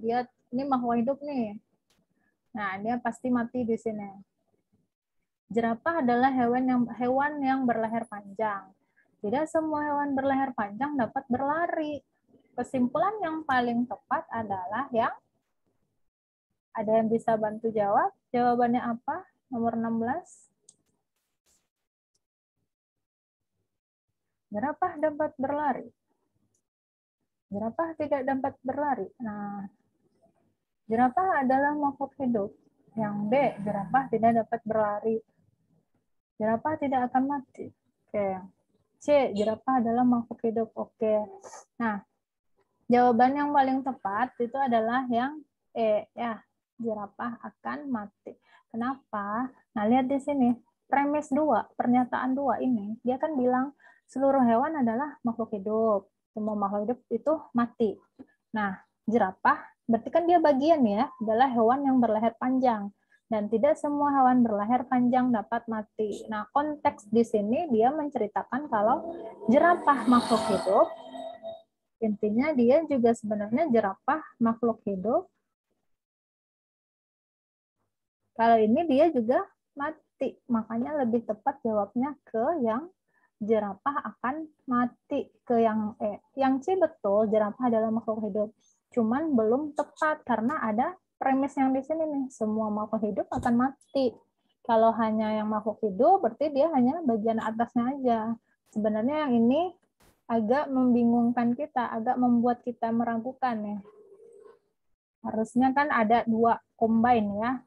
lihat, ini makhluk hidup nih. Nah, dia pasti mati di sini. Jerapah adalah hewan yang berleher panjang. Tidak semua hewan berleher panjang dapat berlari. Kesimpulan yang paling tepat adalah yang ada yang bisa bantu jawab. Jawabannya apa? Nomor 16. Jerapah dapat berlari. Jerapah tidak dapat berlari. Nah, jerapah adalah makhluk hidup. Yang B, jerapah tidak dapat berlari. Jerapah tidak akan mati. Oke. C, jerapah adalah makhluk hidup. Oke. Nah, jawaban yang paling tepat itu adalah yang E, ya. Jerapah akan mati. Kenapa? Nah, lihat di sini. Premis 2, pernyataan 2 ini, dia kan bilang seluruh hewan adalah makhluk hidup. Semua makhluk hidup itu mati. Nah, jerapah berarti kan dia bagian ya, adalah hewan yang berleher panjang. Dan tidak semua hewan berleher panjang dapat mati. Nah, konteks di sini dia menceritakan kalau jerapah makhluk hidup, intinya dia juga sebenarnya jerapah makhluk hidup. Kalau ini dia juga mati, makanya lebih tepat jawabnya ke yang jerapah akan mati, ke yang E. Yang C betul, jerapah adalah makhluk hidup. Cuman belum tepat karena ada premis yang di sini nih, semua makhluk hidup akan mati. Kalau hanya yang makhluk hidup, berarti dia hanya bagian atasnya aja. Sebenarnya yang ini agak membingungkan kita, agak membuat kita meragukan ya. Harusnya kan ada 2 combine ya.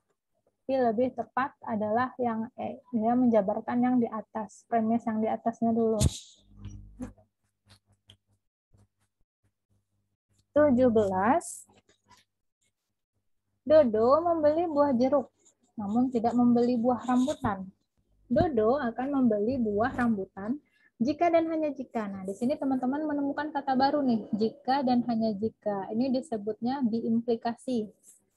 Tapi lebih tepat adalah yang E. Dia menjabarkan yang di atas, premis yang di atasnya dulu. 17. Dodo membeli buah jeruk, namun tidak membeli buah rambutan. Dodo akan membeli buah rambutan jika dan hanya jika. Nah, di sini teman-teman menemukan kata baru nih, jika dan hanya jika. Ini disebutnya diimplikasi.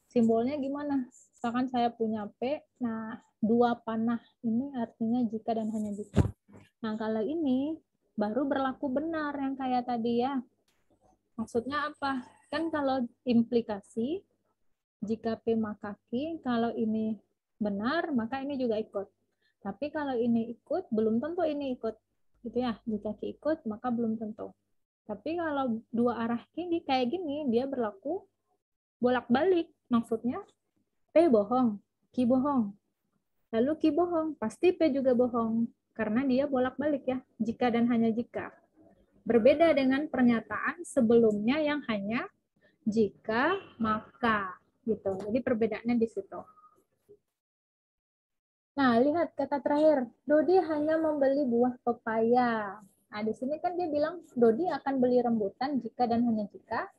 Simbolnya gimana? Misalkan saya punya P, nah 2 panah ini artinya jika dan hanya jika. Nah, kalau ini baru berlaku benar yang kayak tadi ya. Maksudnya apa? Kan kalau implikasi, jika P maka Q, kalau ini benar, maka ini juga ikut. Tapi kalau ini ikut, belum tentu ini ikut. Gitu ya, jika Q ikut, maka belum tentu. Tapi kalau 2 arah Q kayak gini, dia berlaku bolak-balik. Maksudnya, P bohong, Q bohong. Lalu Q bohong, pasti P juga bohong. Karena dia bolak-balik ya, jika dan hanya jika. Berbeda dengan pernyataan sebelumnya yang hanya jika, maka. Gitu. Jadi perbedaannya di situ. Nah, lihat kata terakhir. Dodi hanya membeli buah pepaya. Nah, di sini kan dia bilang Dodi akan beli rambutan jika dan hanya jika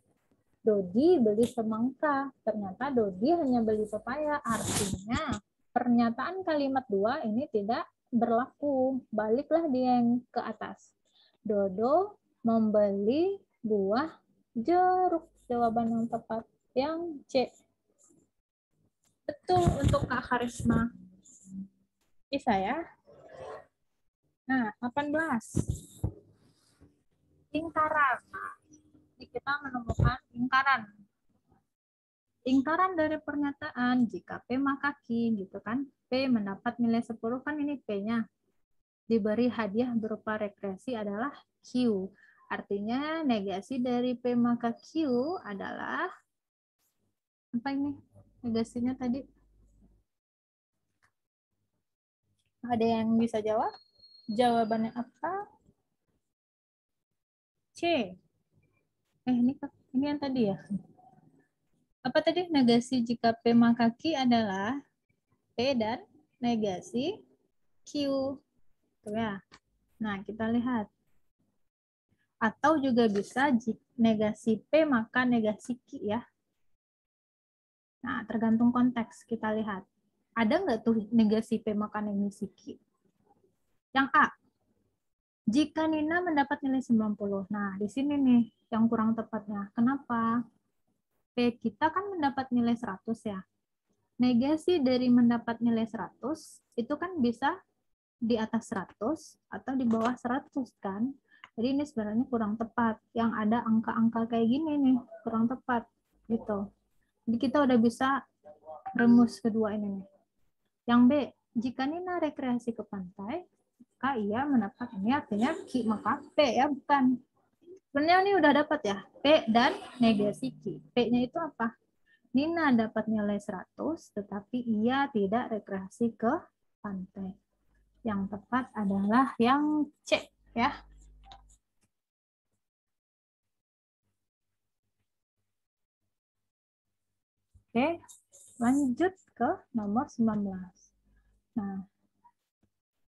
Dodi beli semangka. Ternyata Dodi hanya beli pepaya. Artinya pernyataan kalimat 2 ini tidak berlaku. Baliklah dia yang ke atas. Dodo membeli buah jeruk. Jawaban yang tepat yang C. Betul untuk Kak Karisma. Bisa ya? Nah, 18. Lingkaran. Nah, ini kita menemukan lingkaran. Lingkaran dari pernyataan jika P maka Q gitu kan. P mendapat nilai 10 kan ini P-nya. Diberi hadiah berupa regresi adalah Q. Artinya negasi dari P maka Q adalah apa ini? Negasinya tadi. Ada yang bisa jawab? Jawabannya apa? C. Ini yang tadi ya. Apa tadi? Negasi jika P maka Q adalah P dan negasi Q. Tuh ya. Nah, kita lihat. Atau juga bisa negasi P maka negasi Q ya. Nah, tergantung konteks kita lihat. Ada nggak tuh negasi P maka negasi Q? Yang A. Jika Nina mendapat nilai 90. Nah, di sini nih yang kurang tepatnya. Kenapa? P kita kan mendapat nilai 100 ya. Negasi dari mendapat nilai 100 itu kan bisa di atas 100 atau di bawah 100 kan. Jadi ini sebenarnya kurang tepat. Yang ada angka-angka kayak gini nih, kurang tepat gitu. Jadi kita udah bisa rumus kedua ini nih. Yang B, jika Nina rekreasi ke pantai, maka ia mendapat ini artinya Q maka P ya, bukan. Sebenarnya ini udah dapat ya, P dan negasi Q. P-nya itu apa? Nina dapat nilai 100, tetapi ia tidak rekreasi ke pantai. Yang tepat adalah yang C ya. Oke, lanjut ke nomor 19. Nah,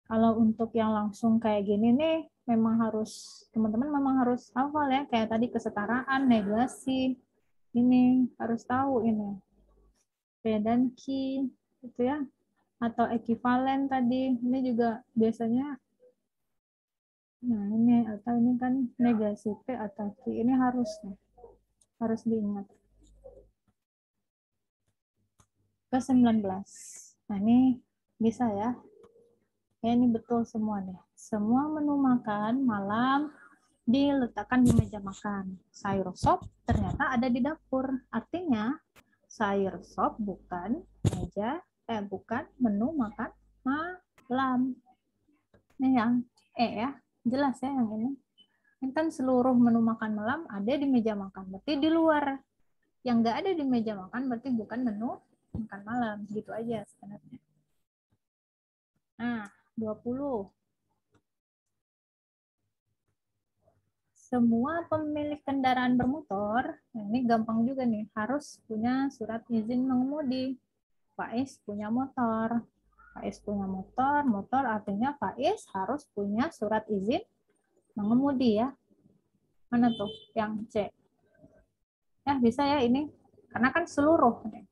kalau untuk yang langsung kayak gini nih, memang harus, teman-teman memang harus hafal ya, kayak tadi kesetaraan, negasi, ini harus tahu ini. P dan Q, gitu ya. Atau ekivalen tadi, ini juga biasanya, nah ini, atau ini kan negasi P atau Q, ini harus diingat. Ke 19. Nah ini bisa ya. Ya, ini betul semua nih. Semua menu makan malam diletakkan di meja makan. Sayur sop ternyata ada di dapur. Artinya sayur sop bukan bukan menu makan malam. Ini yang ya. Jelas ya yang ini. Ini kan seluruh menu makan malam ada di meja makan. Berarti di luar. Yang nggak ada di meja makan berarti bukan menu makan malam. Gitu aja sebenarnya. Nah, 20. Semua pemilik kendaraan bermotor, nah ini gampang juga nih, harus punya surat izin mengemudi. Faiz punya motor. Faiz punya motor artinya Faiz harus punya surat izin mengemudi ya. Mana tuh yang C? Ya bisa ya ini, karena kan seluruhnya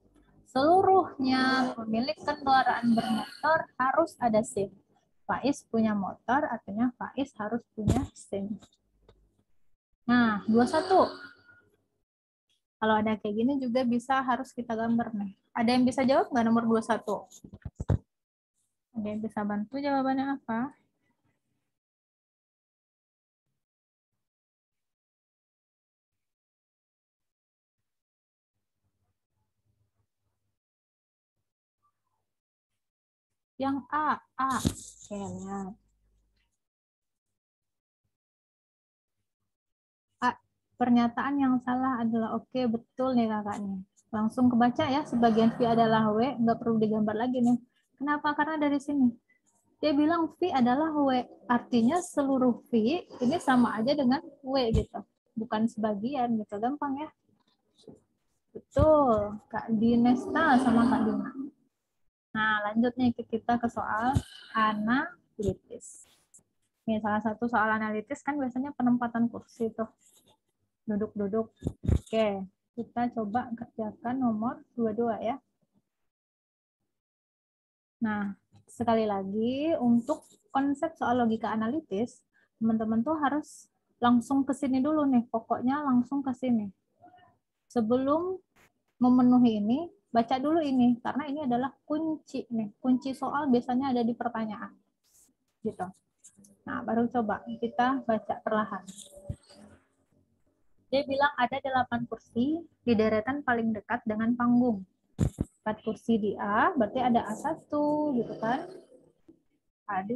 pemilik kendaraan bermotor harus ada SIM. Faiz punya motor artinya Faiz harus punya SIM. Nah, 21. Kalau ada kayak gini juga bisa harus kita gambar nih. Ada yang bisa jawab nggak nomor 21? Ada yang bisa bantu jawabannya apa? Yang A. Oke, lihat. A. Pernyataan yang salah adalah oke, betul nih kakak nih. Langsung kebaca ya, sebagian V adalah W, nggak perlu digambar lagi nih. Kenapa? Karena dari sini. Dia bilang V adalah W, artinya seluruh V ini sama aja dengan W gitu. Bukan sebagian gitu, gampang ya. Betul, Kak Dinesta sama Kak Dina. Nah, lanjut nih kita ke soal analitis. Ini salah satu soal analitis kan biasanya penempatan kursi tuh. Duduk-duduk. Oke, kita coba kerjakan nomor 22 ya. Nah, sekali lagi untuk konsep soal logika analitis, teman-teman tuh harus langsung ke sini dulu nih. Pokoknya langsung ke sini. Sebelum memenuhi ini, baca dulu ini karena ini adalah kunci nih. Kunci soal biasanya ada di pertanyaan. Gitu. Nah, baru coba kita baca perlahan. Dia bilang ada 8 kursi di deretan paling dekat dengan panggung. 4 kursi di A, berarti ada A1 gitu kan. A2,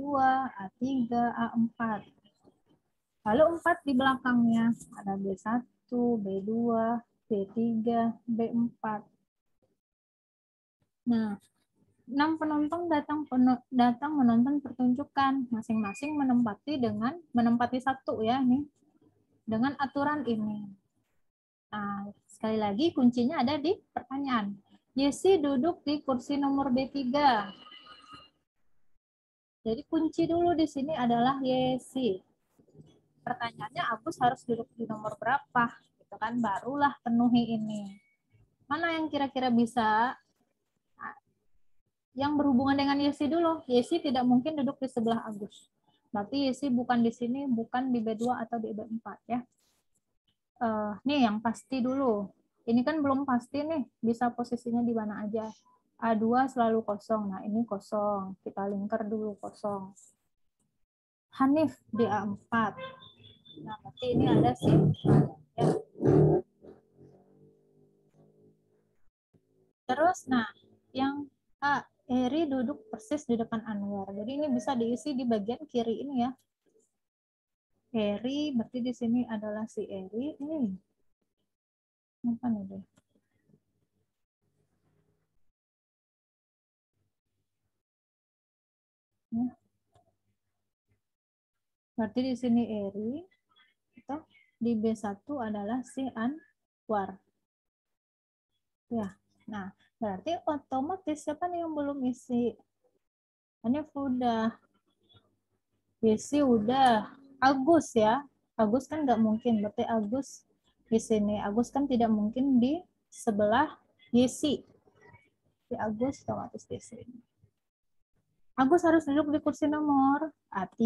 A3, A4. Lalu 4 di belakangnya, ada B1, B2, B3, B4. Nah, 6 penonton datang menonton pertunjukan, masing-masing menempati satu ya nih, dengan aturan ini. Nah, sekali lagi kuncinya ada di pertanyaan. Yesi duduk di kursi nomor B3. Jadi kunci dulu di sini adalah Yesi. Pertanyaannya Agus harus duduk di nomor berapa? Gitu kan, barulah penuhi ini. Mana yang kira-kira bisa? Nah, yang berhubungan dengan Yesi dulu. Yesi tidak mungkin duduk di sebelah Agus. Berarti Yesi bukan di sini, bukan di B2 atau di B4 ya. Nih yang pasti dulu. Ini kan belum pasti nih, bisa posisinya di mana aja. A2 selalu kosong. Nah, ini kosong. Kita lingkar dulu kosong. Hanif di A4. Nah, berarti ini ada sih. Ya. Terus, nah, yang A, Eri duduk persis di depan Anwar. Jadi ini bisa diisi di bagian kiri ini ya. Eri, berarti di sini adalah si Eri. Apa nih deh? Ya. Berarti di sini Eri, atau di B1 adalah si Anwar. Ya, nah berarti otomatis siapa nih yang belum isi? Ini udah, isi udah. Agus ya, Agus kan nggak mungkin. Berarti Agus di sini. Agus kan tidak mungkin di sebelah Yesi. Si Agus otomatis di sini. Agus harus duduk di kursi nomor A3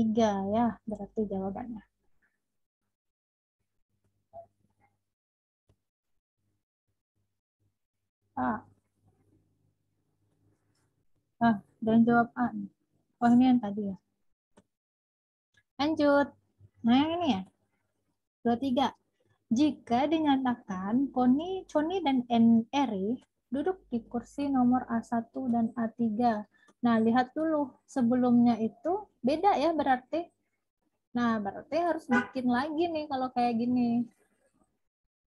ya, berarti jawabannya. A. Dan jawab A. Oh, ini yang tadi ya. Lanjut. Nah, yang ini ya. 23. Jika dinyatakan Choni dan Eri duduk di kursi nomor A1 dan A3. Nah, lihat dulu. Sebelumnya itu beda ya berarti. Nah, berarti harus bikin lagi nih kalau kayak gini.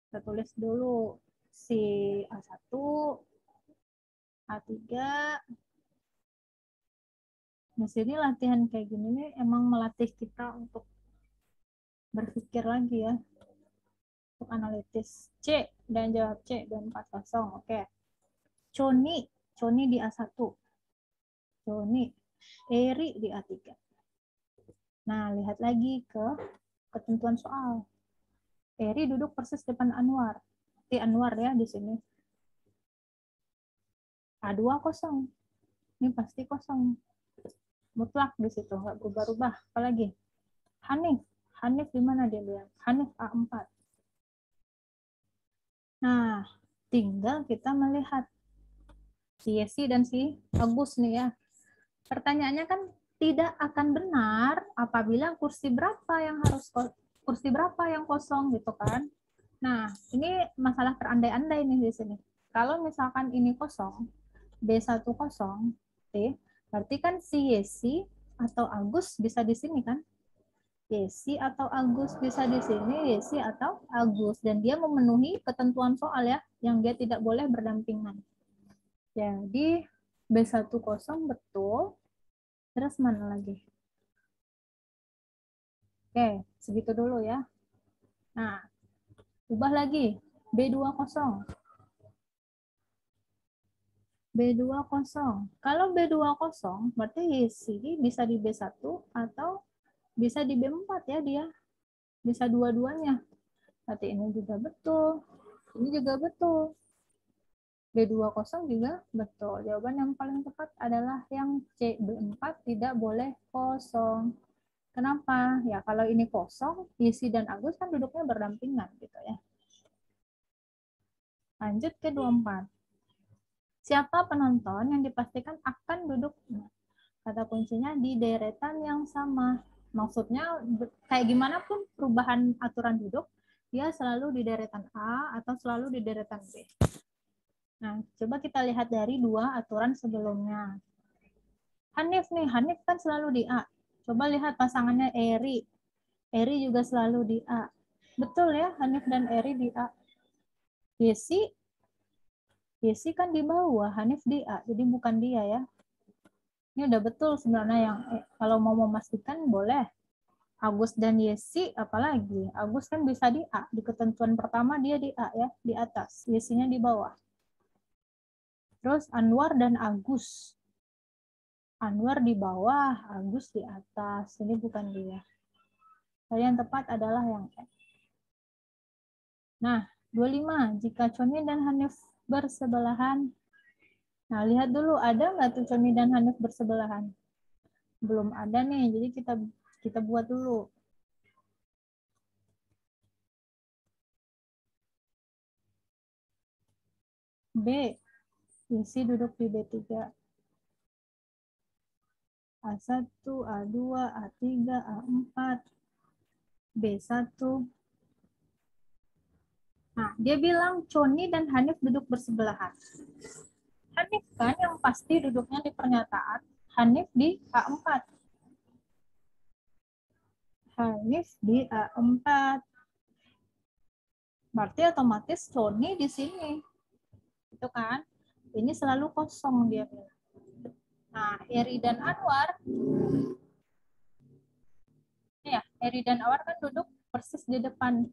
Kita tulis dulu si A1, A3. Di sini latihan kayak gini nih emang melatih kita untuk berpikir lagi ya. Untuk analitis. C dan jawab C 240. Oke. Choni di A1. Choni. Eri di A3. Nah, lihat lagi ke ketentuan soal. Eri duduk persis depan Anwar. Di Anwar ya di sini. A2 kosong. Ini pasti kosong. Mutlak di situ, nggak berubah-ubah. Apalagi Hanif. Hanif di mana dia bilang? Hanif A4. Nah, tinggal kita melihat si Yesi dan si Agus nih ya. Pertanyaannya kan tidak akan benar apabila kursi berapa yang kosong gitu kan. Nah, ini masalah terandai-andai nih di sini. Kalau misalkan ini kosong, B1 kosong, berarti kan si Yesi atau Agus bisa di sini kan? Yesi atau Agus bisa di sini, Yesi atau Agus. Dan dia memenuhi ketentuan soal ya, yang dia tidak boleh berdampingan. Jadi B1 kosong betul. Terus mana lagi? Oke, segitu dulu ya. Nah, ubah lagi. B2 kosong. B2 kosong. Kalau B2 kosong, berarti Yesi bisa di B1 atau bisa di B4 ya dia. Bisa dua-duanya. Berarti ini juga betul. Ini juga betul. B2 kosong juga betul. Jawaban yang paling tepat adalah yang C. B4 tidak boleh kosong. Kenapa? Ya kalau ini kosong, Yesi dan Agus kan duduknya berdampingan gitu ya. Lanjut ke 24. Siapa penonton yang dipastikan akan duduk? Kata kuncinya di deretan yang sama. Maksudnya kayak gimana pun perubahan aturan duduk, dia selalu di deretan A atau selalu di deretan B. Nah, coba kita lihat dari dua aturan sebelumnya. Hanif nih, Hanif kan selalu di A. Coba lihat pasangannya Eri. Eri juga selalu di A. Betul ya, Hanif dan Eri di A. Yesi kan di bawah, Hanif di A, jadi bukan dia ya. Ini udah betul sebenarnya yang kalau mau memastikan boleh. Agus dan Yesi apalagi? Agus kan bisa di A, di ketentuan pertama dia di A ya, di atas, Yesinya di bawah. Terus Anwar dan Agus. Anwar di bawah, Agus di atas. Ini bukan dia. Jadi yang tepat adalah yang E. Nah, 25. Jika Coni dan Hanif bersebelahan. Nah, lihat dulu ada nggak tuh Coni dan Hanif bersebelahan? Belum ada nih, jadi kita buat dulu. B. Isi duduk di B3. A1, A2, A3, A4, B1. Nah, dia bilang Coni dan Hanif duduk bersebelahan. Hanif kan yang pasti duduknya di pernyataan. Hanif di A4. Hanif di A4. Berarti otomatis Coni di sini. Itu kan? Ini selalu kosong dia bilang. Nah, Eri dan Anwar. Ya, Eri dan Anwar kan duduk persis di depan.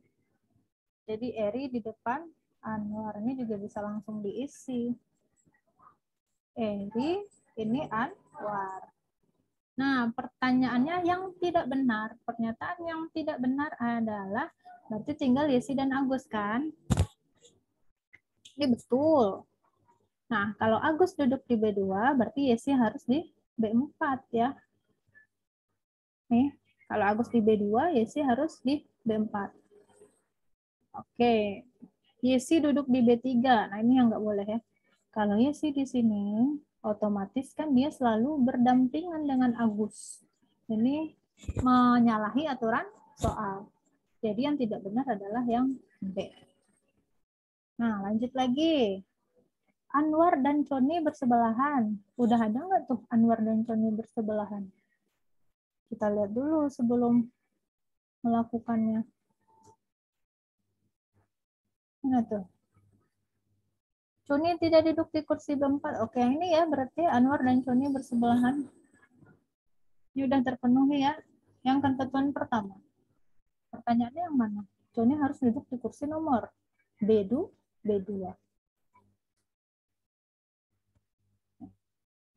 Jadi Eri di depan, Anwar ini juga bisa langsung diisi. Eri, ini Anwar. Nah, pertanyaannya yang tidak benar. Pernyataan yang tidak benar adalah, berarti tinggal Yesi dan Agus kan? Ini betul. Nah, kalau Agus duduk di B2, berarti Yesi harus di B4 ya. Nih, kalau Agus di B2, Yesi harus di B4. Oke. Yesi duduk di B3. Nah, ini yang nggak boleh ya. Kalau Yesi di sini, otomatis kan dia selalu berdampingan dengan Agus. Ini menyalahi aturan soal. Jadi yang tidak benar adalah yang B. Nah, lanjut lagi. Anwar dan Coni bersebelahan. Udah ada nggak tuh Anwar dan Coni bersebelahan? Kita lihat dulu sebelum melakukannya. Mana tuh? Coni tidak duduk di kursi B4. Oke, ini ya berarti Anwar dan Coni bersebelahan. Ini udah terpenuhi ya. Yang ketentuan pertama. Pertanyaannya yang mana? Coni harus duduk di kursi nomor B2.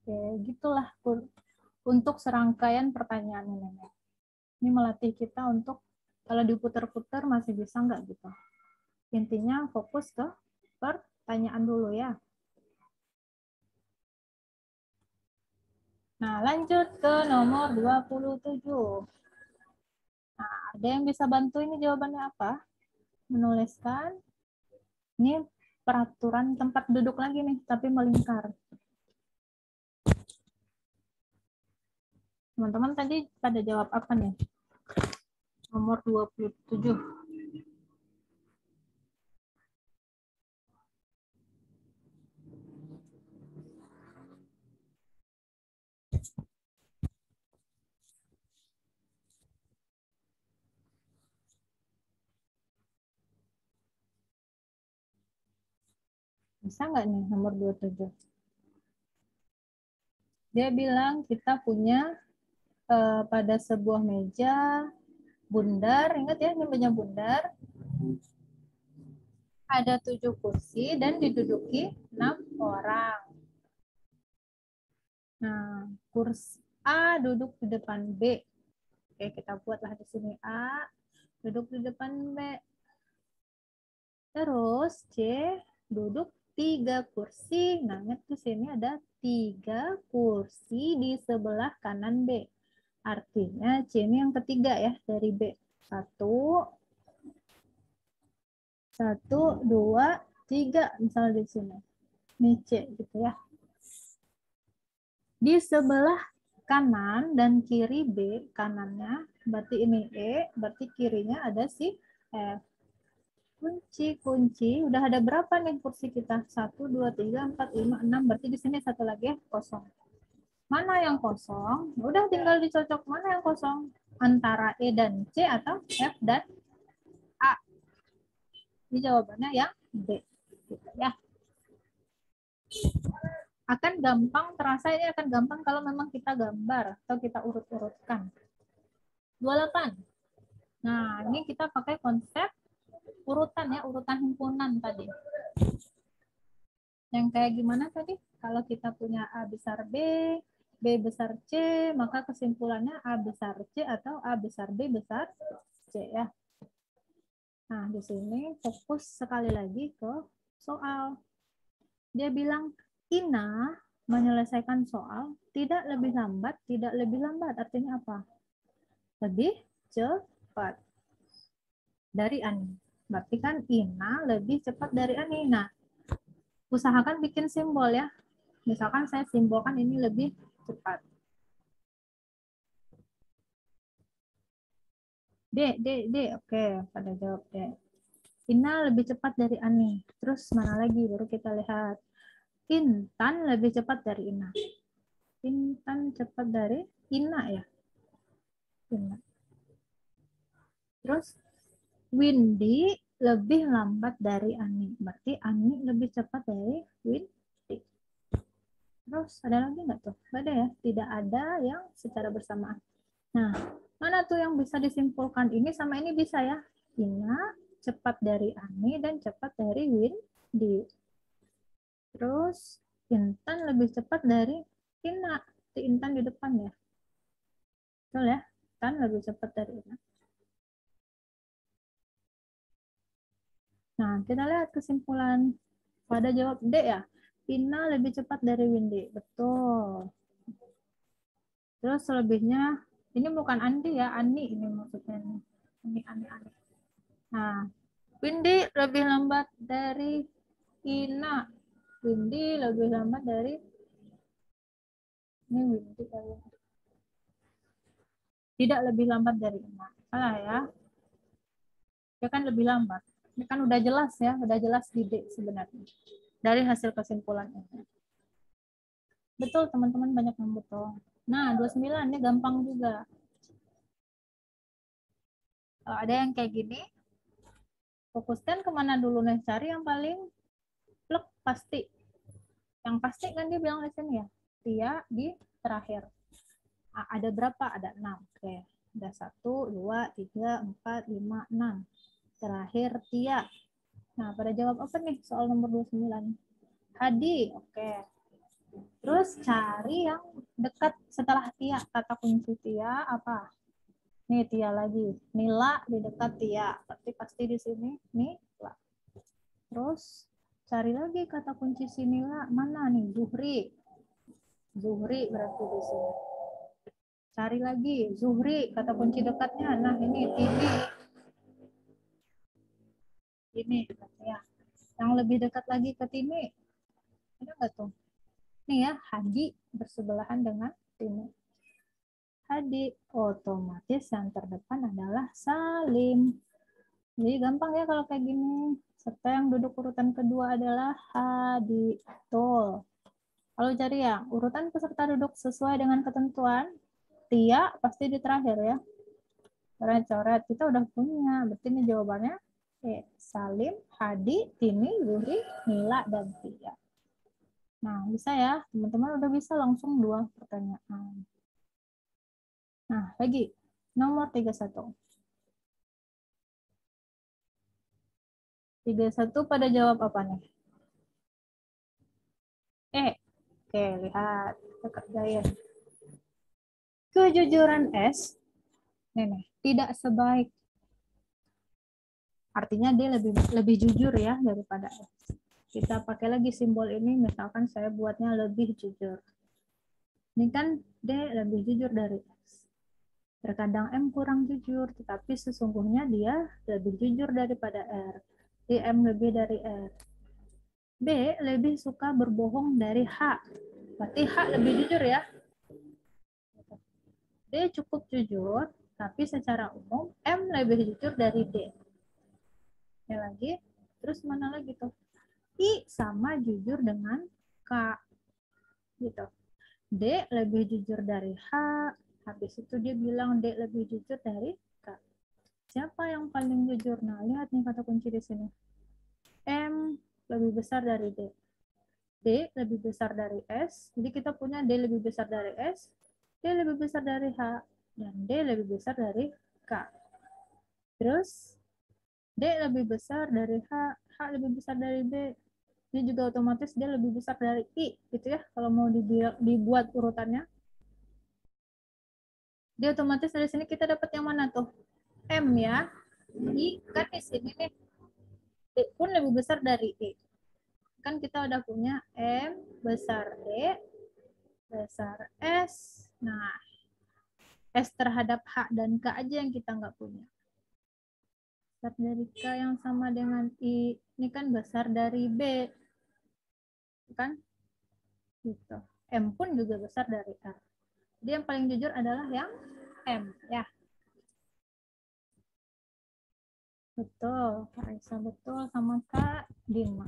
Oke, gitulah untuk serangkaian pertanyaan ini. Ini melatih kita untuk kalau diputar-putar masih bisa nggak gitu. Intinya fokus ke pertanyaan dulu ya. Nah, lanjut ke nomor 27. Nah, ada yang bisa bantu ini jawabannya apa? Menuliskan. Ini peraturan tempat duduk lagi nih, tapi melingkar. Teman-teman tadi pada jawab apa nih? Nomor 27. Bisa nggak nih nomor 27? Dia bilang kita punya pada sebuah meja bundar, ingat ya ini meja bundar, ada 7 kursi dan diduduki 6 orang. Nah, kursi A duduk di depan B. Oke, kita buatlah di sini A duduk di depan B. Terus C duduk 3 kursi. Nah, ingat di sini ada 3 kursi di sebelah kanan B. Artinya C ini yang ketiga ya dari B. 1, 2, 3 misalnya di sini. Ini C gitu ya. Di sebelah kanan dan kiri B, kanannya berarti ini E, berarti kirinya ada si F. Kunci, udah ada berapa nih kursi kita? 1, 2, 3, 4, 5, 6, berarti di sini satu lagi ya, kosong. Mana yang kosong? Udah tinggal dicocok mana yang kosong? Antara E dan C atau F dan A. Ini jawabannya yang B. Gitu ya. Akan gampang, terasa ini akan gampang kalau memang kita gambar atau kita urut-urutkan. 28. Nah, ini kita pakai konsep urutan ya, urutan himpunan tadi. Yang kayak gimana tadi? Kalau kita punya A besar B, B besar C, maka kesimpulannya A besar C atau A besar B besar C ya. Nah, di sini fokus sekali lagi ke soal. Dia bilang, Ina menyelesaikan soal tidak lebih lambat, tidak lebih lambat. Artinya apa? Lebih cepat dari Ani. Berarti kan Ina lebih cepat dari Ani. Nah, usahakan bikin simbol ya. Misalkan saya simbolkan ini lebih cepat. D. Oke, pada jawab D. Ina lebih cepat dari Ani. Terus mana lagi? Baru kita lihat. Intan lebih cepat dari Ina. Intan cepat dari Ina ya. Ina. Terus Windy lebih lambat dari Ani. Berarti Ani lebih cepat dari Windy. Terus ada lagi nggak tuh? Nggak ada ya? Tidak ada yang secara bersamaan. Nah, mana tuh yang bisa disimpulkan ini sama ini bisa ya? Ina cepat dari Ani dan cepat dari Windy. Terus Intan lebih cepat dari Ina. Intan di depan ya. Betul ya? Intan lebih cepat dari Ina. Nah, kita lihat kesimpulan. Pada jawab D ya. Ina lebih cepat dari Windy. Betul. Terus selebihnya, ini bukan Andi ya, Ani ini maksudnya. Ini Ani. Nah, Windy lebih lambat dari Ina. Windy lebih lambat dari ini Windy kali. Tidak lebih lambat dari Ina. Salah ya. Dia kan lebih lambat. Ini kan udah jelas ya, udah jelas di D sebenarnya. Dari hasil kesimpulan ini. Betul teman-teman, banyak yang betul. Nah, 29 ini gampang juga. Kalau ada yang kayak gini, fokuskan kemana dulu nih? Cari yang paling plek pasti. Yang pasti kan dia bilang di sini ya. Tia di terakhir. Ada berapa? Ada 6. Oke. Ada 1, 2, 3, 4, 5, 6. Terakhir Tia. Nah, pada jawab apa nih soal nomor 29? Hadi. Oke. Terus cari yang dekat setelah Tia. Kata kunci Tia apa? Nih Tia lagi. Nila di dekat Tia. Berarti pasti di sini Nila. Terus cari lagi kata kunci si Nila. Mana nih? Zuhri. Zuhri berarti di sini. Cari lagi. Zuhri kata kunci dekatnya. Nah ini Tini. Ini ya. Yang lebih dekat lagi ke Tini. Ada nggak tuh? Nih ya, Hadi bersebelahan dengan Tini. Hadi, otomatis yang terdepan adalah Salim. Jadi gampang ya kalau kayak gini. Serta yang duduk urutan kedua adalah Hadi. Betul. Kalau cari yang urutan peserta duduk sesuai dengan ketentuan, Tia pasti di terakhir ya. Coret-coret kita udah punya. Berarti ini jawabannya Salim, Hadi, Tini, Zuhri, Nila, dan Tia. Nah, bisa ya. Teman-teman udah bisa langsung 2 pertanyaan. Nah, lagi. Nomor 31. 31 pada jawab apa nih? Oke, lihat. Kita kerjain. Kejujuran S nih, tidak sebaik. Artinya dia lebih jujur ya daripada S. Kita pakai lagi simbol ini, misalkan saya buatnya lebih jujur. Ini kan D lebih jujur dari S. Terkadang M kurang jujur, tetapi sesungguhnya dia lebih jujur daripada R. Di M lebih dari R. B lebih suka berbohong dari H. Berarti H lebih jujur ya. D cukup jujur, tapi secara umum M lebih jujur dari D. Ya lagi, terus mana lagi tuh? I sama jujur dengan K. Gitu. D lebih jujur dari H. Habis itu dia bilang D lebih jujur dari K. Siapa yang paling jujur? Nah, lihat nih kata kunci di sini. M lebih besar dari D. D lebih besar dari S. Jadi kita punya D lebih besar dari S, D lebih besar dari H, dan D lebih besar dari K. Terus D lebih besar dari H, H lebih besar dari D. Ini juga otomatis dia lebih besar dari I, gitu ya. Kalau mau dibuat urutannya. Dia otomatis dari sini kita dapat yang mana tuh? M ya. I kan di sini nih. D pun lebih besar dari I. Kan kita udah punya M besar D, besar S. Nah, S terhadap H dan K aja yang kita nggak punya. Besar dari K yang sama dengan I. Ini kan besar dari B. Kan? Gitu. M pun juga besar dari A. Jadi yang paling jujur adalah yang M. Ya. Betul. Kak Raisa betul sama Kak Dima.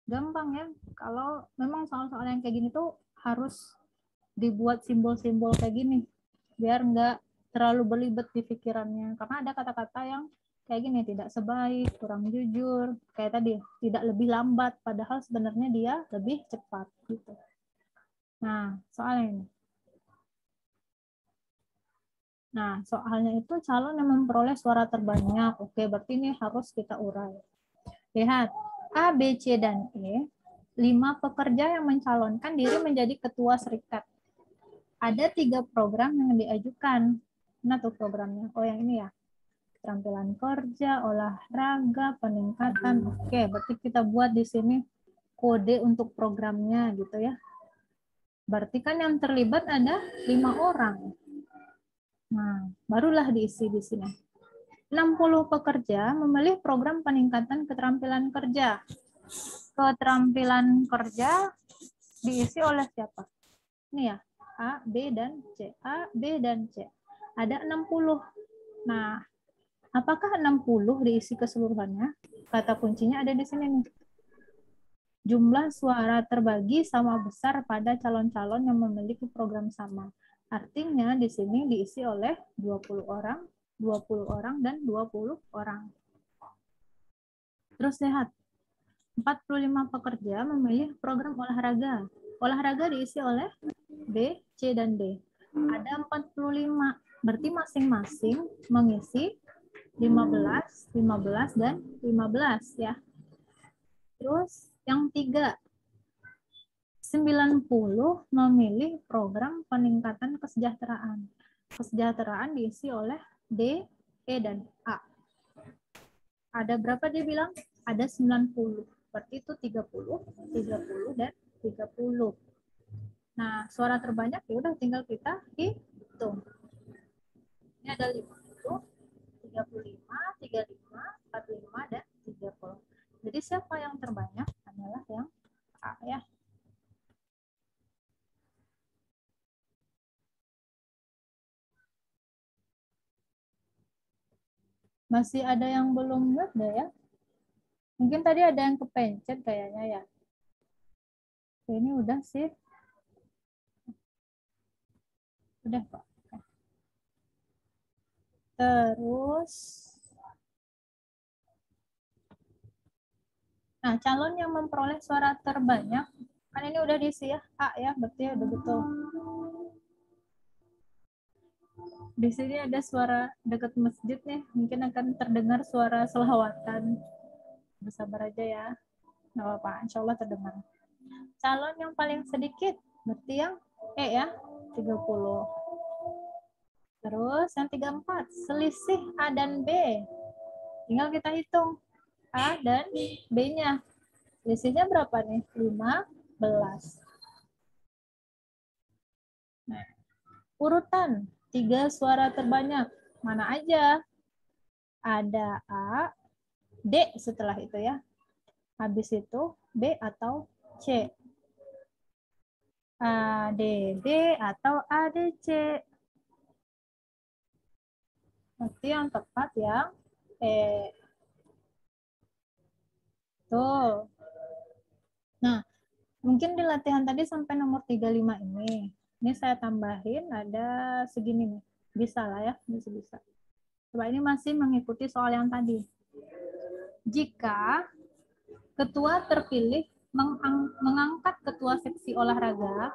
Gampang ya. Kalau memang soal-soal yang kayak gini tuh harus dibuat simbol-simbol kayak gini. Biar nggak terlalu berlibat di pikirannya. Karena ada kata-kata yang kayak gini, tidak sebaik, kurang jujur, kayak tadi, tidak lebih lambat, padahal sebenarnya dia lebih cepat. Gitu. Nah, soalnya ini. Nah, soalnya itu calon yang memperoleh suara terbanyak. Oke, berarti ini harus kita urai. Lihat, A, B, C, dan E, 5 pekerja yang mencalonkan diri menjadi ketua serikat. Ada 3 program yang diajukan. Mana tuh programnya? Oh, yang ini ya. Keterampilan kerja, olahraga, peningkatan. Oke, berarti kita buat di sini kode untuk programnya gitu ya. Berarti kan yang terlibat ada 5 orang. Nah, barulah diisi di sini. 60 pekerja memilih program peningkatan keterampilan kerja. Keterampilan kerja diisi oleh siapa? Ini ya, A, B, dan C. A, B, dan C. Ada 60. Nah, apakah 60 diisi keseluruhannya? Kata kuncinya ada di sini nih. Jumlah suara terbagi sama besar pada calon-calon yang memiliki program sama. Artinya di sini diisi oleh 20 orang, 20 orang, dan 20 orang. Terus lihat, 45 pekerja memilih program olahraga. Olahraga diisi oleh B, C, dan D. Ada 45, berarti masing-masing mengisi 15, 15, dan 15 ya. Terus yang 3, 90 memilih program peningkatan kesejahteraan. Kesejahteraan diisi oleh D, E, dan A. Ada berapa dia bilang? Ada 90. Berarti itu 30, 30, dan 30. Nah, suara terbanyak ya udah tinggal kita hitung. Ini ada 50, 35, 35, 45, dan 30. Jadi siapa yang terbanyak adalah yang A ya. Masih ada yang belum ada ya? Mungkin tadi ada yang kepencet kayaknya ya. Ini udah sih. Udah Pak. Terus, nah calon yang memperoleh suara terbanyak, kan ini udah diisi ya, A ya, berarti udah betul. Di sini ada suara dekat masjid nih, mungkin akan terdengar suara selawatan. Bersabar aja ya, nggak apa-apa, insya Allah terdengar. Calon yang paling sedikit, berarti yang E ya, 30. Terus yang 34, selisih A dan B. Tinggal kita hitung A dan B-nya. Selisihnya berapa nih? 15. Nah, urutan 3 suara terbanyak. Mana aja? Ada A, D setelah itu ya. Habis itu B atau C. ADB atau ADC. Berarti yang tepat yang E. Tuh. Nah, mungkin di latihan tadi sampai nomor 35 ini. Ini saya tambahin ada segini nih. Bisa lah ya, bisa. Coba ini masih mengikuti soal yang tadi. Jika ketua terpilih mengangkat ketua seksi olahraga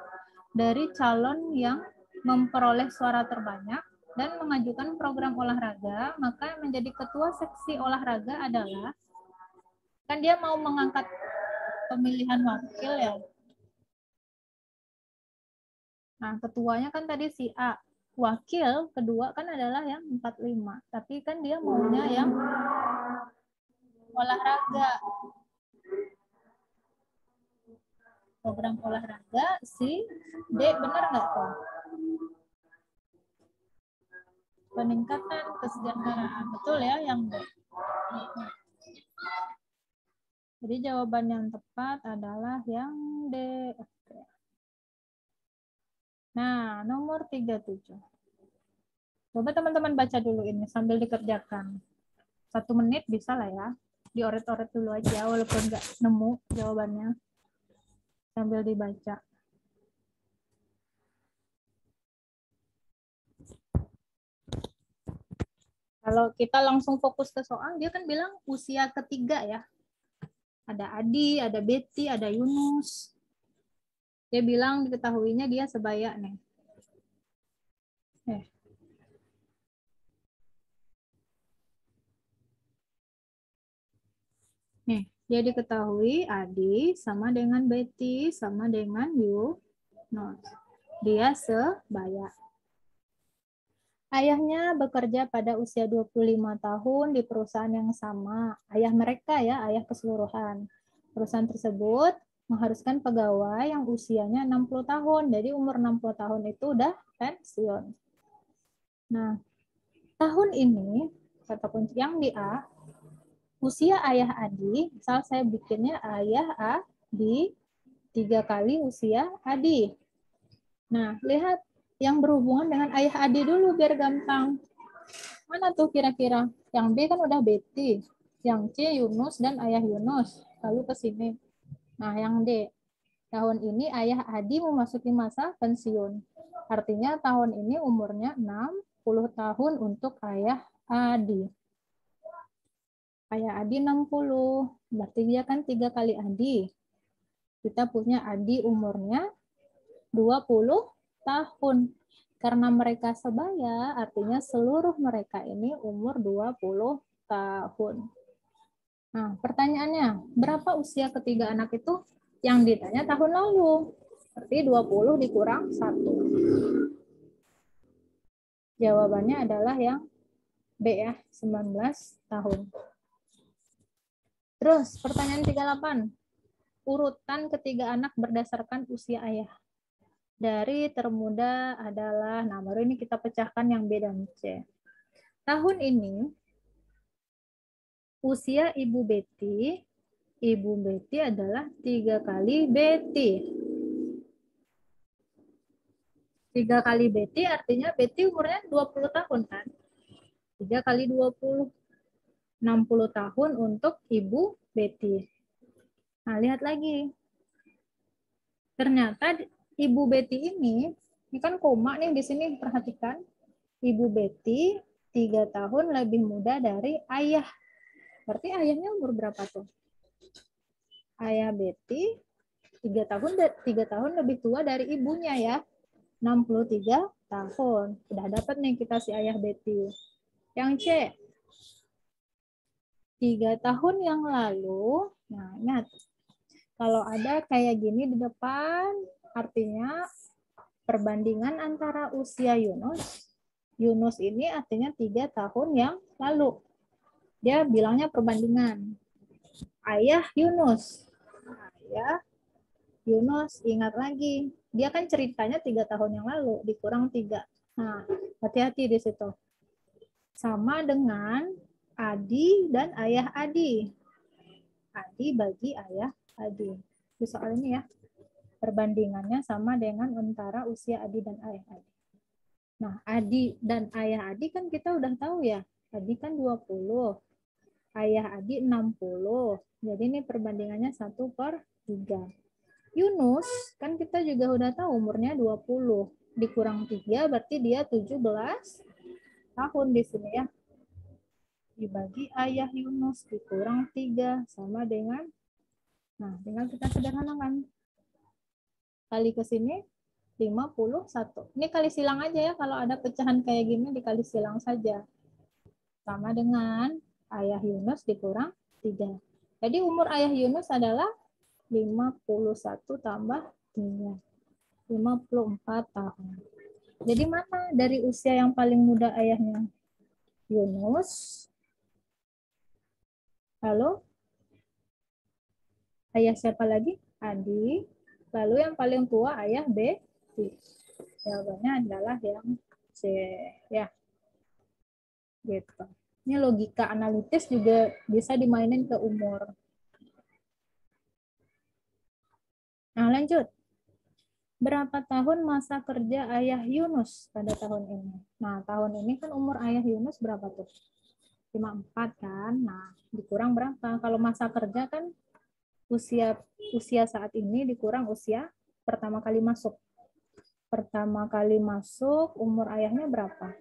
dari calon yang memperoleh suara terbanyak dan mengajukan program olahraga, maka menjadi ketua seksi olahraga adalah, kan dia mau mengangkat pemilihan wakil ya. Nah, ketuanya kan tadi si A. Wakil kedua kan adalah yang 45. Tapi kan dia maunya yang olahraga. Program olahraga si D, benar nggak tuh? Peningkatan kesejahteraan. Betul ya yang D. Jadi jawaban yang tepat adalah yang D. Nah, nomor 37. Coba teman-teman baca dulu ini sambil dikerjakan. 1 menit bisa lah ya. Dioret-oret dulu aja walaupun nggak nemu jawabannya. Sambil dibaca. Kalau kita langsung fokus ke soal, dia kan bilang usia ketiga ya. Ada Adi, ada Betty, ada Yunus. Dia bilang diketahuinya dia sebaya nih. Nih, dia diketahui Adi sama dengan Betty sama dengan Yunus. Dia sebaya. Ayahnya bekerja pada usia 25 tahun di perusahaan yang sama. Ayah mereka ya, ayah keseluruhan. Perusahaan tersebut mengharuskan pegawai yang usianya 60 tahun. Jadi umur 60 tahun itu udah pensiun. Nah, tahun ini, kata kunci yang di A, usia ayah Adi, misal saya bikinnya ayah Adi, 3 kali usia Adi. Nah, lihat yang berhubungan dengan ayah Adi dulu biar gampang. Mana tuh kira-kira? Yang B kan udah Betty, yang C Yunus dan ayah Yunus. Lalu ke sini. Nah, yang D. Tahun ini ayah Adi memasuki masa pensiun. Artinya tahun ini umurnya 60 tahun untuk ayah Adi. Ayah Adi 60. Berarti dia kan 3 kali Adi. Kita punya Adi umurnya 20 tahun. Karena mereka sebaya, artinya seluruh mereka ini umur 20 tahun. Nah, pertanyaannya, berapa usia ketiga anak itu? Yang ditanya tahun lalu. Berarti 20 dikurang 1. Jawabannya adalah yang B ya, 19 tahun. Terus, pertanyaan 38. Urutan ketiga anak berdasarkan usia ayah. Dari termuda adalah, nah baru ini kita pecahkan yang B dan C. Tahun ini, usia Ibu Betty adalah 3 kali Betty. 3 kali Betty artinya Betty umurnya 20 tahun kan? 3 kali 20, 60 tahun untuk Ibu Betty. Nah, lihat lagi. Ternyata Ibu Betty ini kan koma nih di sini, perhatikan. Ibu Betty 3 tahun lebih muda dari ayah. Berarti ayahnya umur berapa tuh? Ayah Betty 3 tahun lebih tua dari ibunya ya. 63 tahun. Udah dapat nih kita si ayah Betty. Yang C. 3 tahun yang lalu. Nah, ingat. Kalau ada kayak gini di depan, artinya perbandingan antara usia Yunus. Yunus ini artinya 3 tahun yang lalu. Dia bilangnya perbandingan. Ayah Yunus. Ayah Yunus, ingat lagi. Dia kan ceritanya 3 tahun yang lalu, dikurang 3. Nah, hati-hati di situ. Sama dengan Adi dan ayah Adi. Adi bagi ayah Adi. Di soal ini ya. Perbandingannya sama dengan antara usia Adi dan ayah Adi. Nah, Adi dan ayah Adi kan kita udah tahu ya. Adi kan 20. Ayah Adi 60. Jadi ini perbandingannya 1/3. Yunus kan kita juga udah tahu umurnya 20. Dikurang 3 berarti dia 17 tahun di sini ya. Dibagi ayah Yunus dikurang 3 sama dengan, nah tinggal kita sederhanakan. Kali ke sini 51. Ini kali silang aja ya, kalau ada pecahan kayak gini dikali silang saja. Sama dengan ayah Yunus dikurang 3. Jadi umur ayah Yunus adalah 51 tambah 3. 54 tahun. Jadi mana dari usia yang paling muda ayahnya? Yunus. Lalu ayah siapa lagi? Adi. Lalu yang paling tua ayah B. Jawabannya adalah yang C. Ya, gitu. Ini logika analitis juga bisa dimainin ke umur. Nah, lanjut. Berapa tahun masa kerja ayah Yunus pada tahun ini? Nah, tahun ini kan umur ayah Yunus berapa tuh? 54 kan? Nah, dikurang berapa? Kalau masa kerja kan usia saat ini dikurang usia pertama kali masuk. Pertama kali masuk umur ayahnya berapa?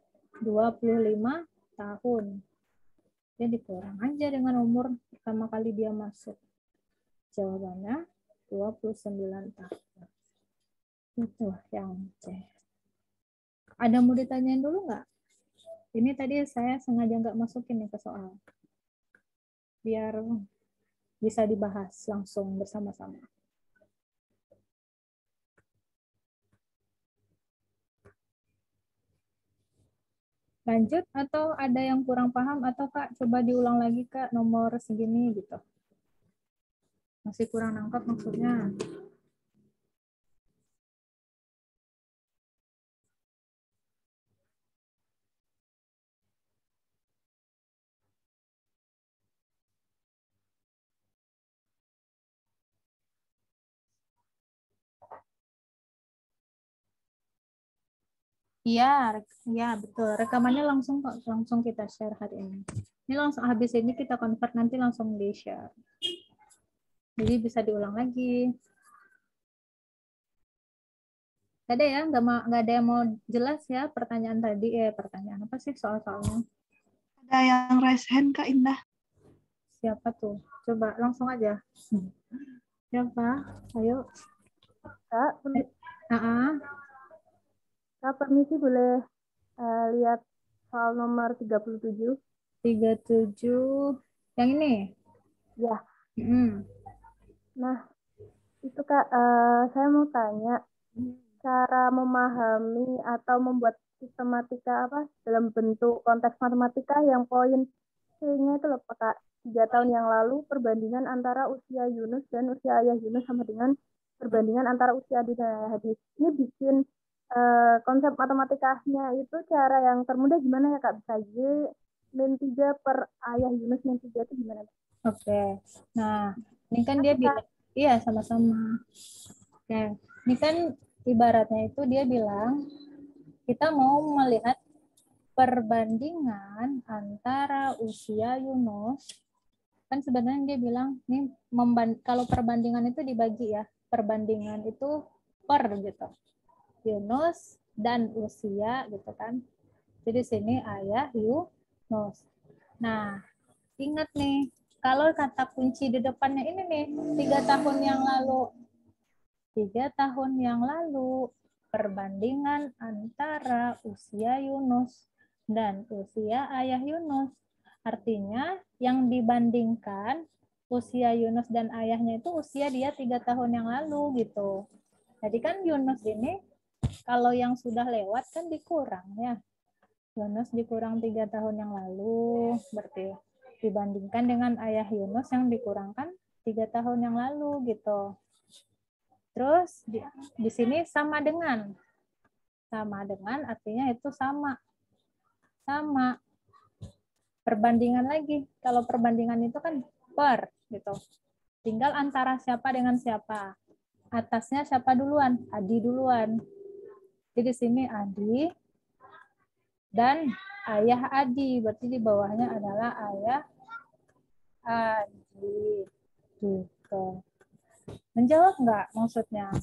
25 tahun. Jadi dikurang aja dengan umur pertama kali dia masuk. Jawabannya 29 tahun. Itu yang C. Ada mau ditanyain dulu nggak? Ini tadi saya sengaja nggak masukin nih ke soal. Biar bisa dibahas langsung bersama-sama. Lanjut atau ada yang kurang paham atau Kak coba diulang lagi Kak nomor segini gitu. Masih kurang nangkap maksudnya. Iya, ya betul. Rekamannya langsung kok, langsung kita share hari ini. Ini langsung habis ini kita convert nanti langsung di share. Jadi bisa diulang lagi. Gak ada ya, nggak ada yang mau jelas ya pertanyaan tadi. Pertanyaan apa sih soal-soalnya? Ada yang raise hand Kak Indah. Siapa tuh? Coba langsung aja. Siapa? Ayo. Kak, Kak permisi boleh lihat soal nomor 37? 37. Yang ini? Ya. Nah, itu Kak, saya mau tanya cara memahami atau membuat sistematika apa dalam bentuk konteks matematika yang poin C-nya itu loh Kak, 3 tahun yang lalu perbandingan antara usia Yunus dan usia ayah Yunus sama dengan perbandingan antara usia Adi dan ayah Adi. Ini bikin konsep matematikanya itu cara yang termudah gimana ya Kak? Bisa Y min 3 per ayah Yunus min 3 itu gimana? Oke. Nah, ini kan dia bilang, iya sama-sama. Oke. Ini kan ibaratnya itu dia bilang, kita mau melihat perbandingan antara usia Yunus, kan sebenarnya dia bilang, nih kalau perbandingan itu dibagi ya, perbandingan itu per gitu. Yunus dan usia gitu kan. Jadi sini ayah Yunus. Nah, ingat nih, kalau kata kunci di depannya ini nih, 3 tahun yang lalu. 3 tahun yang lalu, perbandingan antara usia Yunus dan usia ayah Yunus. Artinya, yang dibandingkan usia Yunus dan ayahnya itu usia dia 3 tahun yang lalu gitu. Jadi kan Yunus ini, kalau yang sudah lewat kan dikurang ya. Yunus dikurang 3 tahun yang lalu, berarti dibandingkan dengan ayah Yunus yang dikurangkan 3 tahun yang lalu gitu. Terus di sini sama dengan artinya itu sama perbandingan lagi. Kalau perbandingan itu kan per gitu. Tinggal antara siapa dengan siapa. Atasnya siapa duluan? Adi duluan. Jadi di sini Adi dan ayah Adi. Berarti di bawahnya adalah ayah Adi. Gitu. Menjawab nggak maksudnya?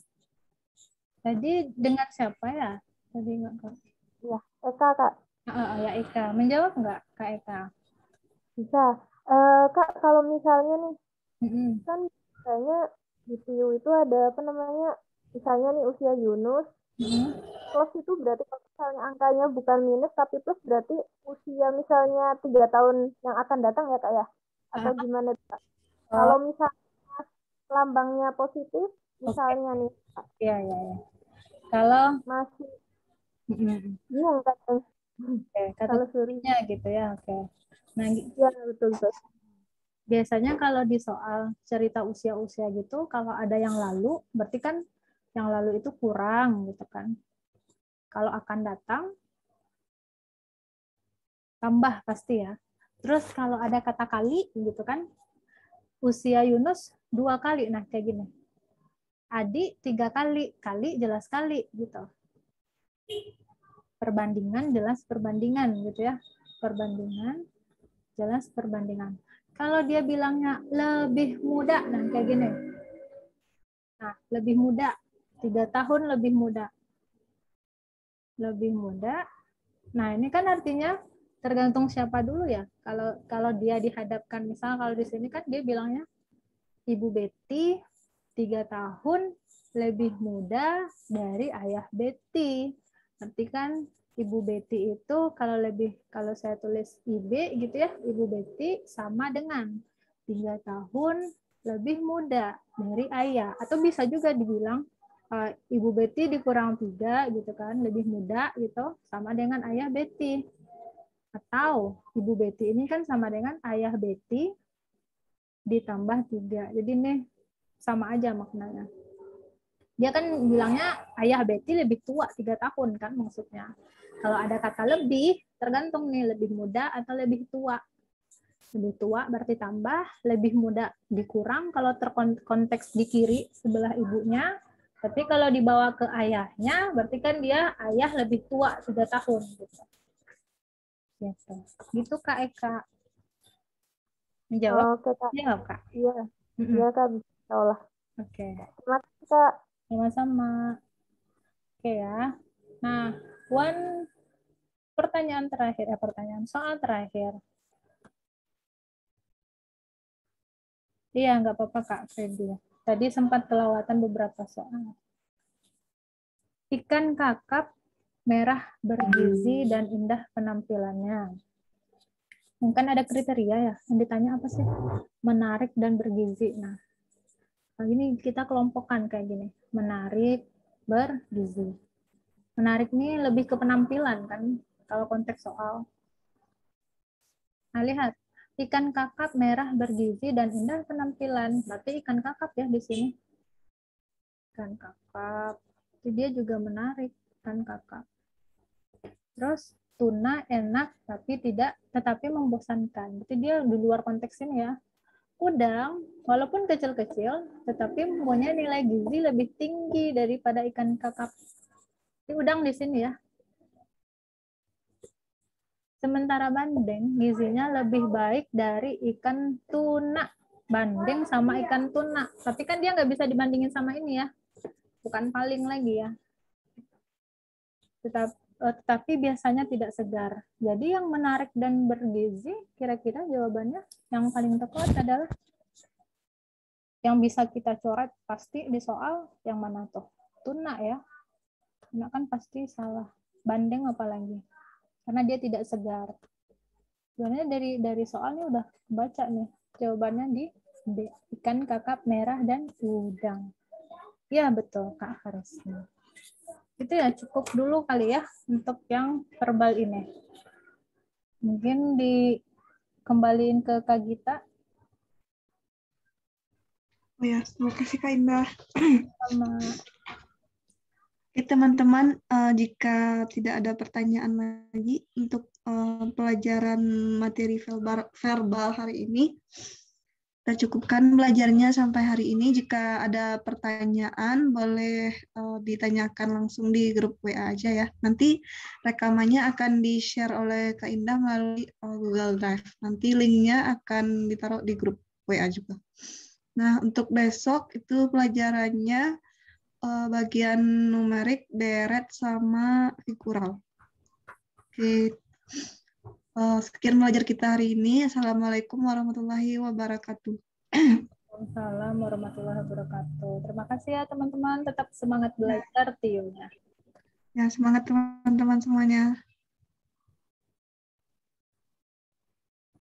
Tadi dengan siapa ya? Tadi nggak Kak? Ya, Eka, Kak. Ya Eka. Menjawab nggak Kak Eka? Bisa. Kak, kalau misalnya nih, kan misalnya di PIU itu ada apa namanya, misalnya nih usia Yunus, plus itu berarti kalau misalnya angkanya bukan minus, tapi plus berarti usia misalnya 3 tahun yang akan datang ya Kak ya? Atau gimana Kak? Kalau misalnya lambangnya positif, misalnya nih Kak. Iya. Kalau masih bingung Kak. Kalau kategorinya gitu ya, oke. Nah, ya betul. biasanya kalau di soal cerita usia-usia gitu, kalau ada yang lalu, berarti kan yang lalu itu kurang gitu kan. Kalau akan datang, tambah pasti ya. Terus kalau ada kata kali gitu kan, usia Yunus 2 kali, nah kayak gini. Adi 3 kali, kali jelas kali gitu. Perbandingan jelas perbandingan gitu ya. Perbandingan jelas perbandingan. Kalau dia bilangnya lebih muda, nah kayak gini. Nah, lebih muda, 3 tahun lebih muda. Lebih muda. Nah, ini kan artinya tergantung siapa dulu ya. Kalau dia dihadapkan, misalnya kalau di sini kan dia bilangnya Ibu Betty 3 tahun lebih muda dari ayah Betty. Berarti kan Ibu Betty itu kalau saya tulis IB gitu ya, Ibu Betty sama dengan 3 tahun lebih muda dari ayah. Atau bisa juga dibilang Ibu Betty dikurang 3 gitu kan, lebih muda gitu, sama dengan ayah Betty. Atau Ibu Betty ini kan sama dengan ayah Betty ditambah 3. Jadi ini sama aja maknanya. Dia kan bilangnya ayah Betty lebih tua 3 tahun kan maksudnya. Kalau ada kata lebih, tergantung nih lebih muda atau lebih tua. Lebih tua berarti tambah, lebih muda dikurang kalau terkonteks di kiri sebelah ibunya. Tapi kalau dibawa ke ayahnya, berarti kan dia ayah lebih tua 3 tahun. Gitu. Gitu Kak Eka. Menjawab? Oke Kak. Jawab Kak? Iya. Iya Kak, bisa olah. Oke. Terima kasih Kak. Sama-sama. Oke ya. Nah, pertanyaan terakhir, soal terakhir. Iya, nggak apa-apa Kak Freddy. Tadi sempat kelewatan beberapa soal. Ikan kakap merah bergizi dan indah penampilannya. Mungkin ada kriteria ya, yang ditanya apa sih? Menarik dan bergizi. Nah, ini kita kelompokkan kayak gini. Menarik, bergizi. Menarik ini lebih ke penampilan kan, kalau konteks soal. Nah, lihat. Ikan kakap merah bergizi dan indah penampilan. Berarti ikan kakap ya di sini. Ikan kakap. Jadi dia juga menarik, ikan kakap. Terus tuna enak tetapi membosankan. Jadi dia di luar konteks ini ya. Udang walaupun kecil-kecil tetapi mempunyai nilai gizi lebih tinggi daripada ikan kakap. Ini udang di sini ya. Sementara bandeng gizinya lebih baik dari ikan tuna. Bandeng sama ikan tuna. Tapi kan dia nggak bisa dibandingin sama ini ya. Bukan paling lagi ya. Tetapi biasanya tidak segar. Jadi yang menarik dan bergizi, kira-kira jawabannya yang paling tepat adalah yang bisa kita coret pasti di soal yang mana tuh? Tuna ya. Tuna kan pasti salah. Bandeng apalagi. Karena dia tidak segar. Sebenarnya dari soalnya udah baca nih. Jawabannya di B. Ikan kakap merah dan udang. Ya betul Kak Harisma. Itu ya cukup dulu kali ya untuk yang verbal ini. Mungkin dikembaliin ke Kak Gita. Oh ya, terima kasih Kak Indah. Sama. Oke teman-teman, jika tidak ada pertanyaan lagi untuk pelajaran materi verbal hari ini, kita cukupkan belajarnya sampai hari ini. Jika ada pertanyaan, boleh ditanyakan langsung di grup WA aja ya. Nanti rekamannya akan di-share oleh Kak Indah melalui Google Drive. Nanti linknya akan ditaruh di grup WA juga. Nah, untuk besok itu pelajarannya bagian numerik, deret, sama figural. Oke. Sekian belajar kita hari ini. Assalamualaikum warahmatullahi wabarakatuh. Waalaikumsalam warahmatullahi wabarakatuh. Terima kasih ya teman-teman. Tetap semangat belajar tiunya. Ya, semangat teman-teman semuanya.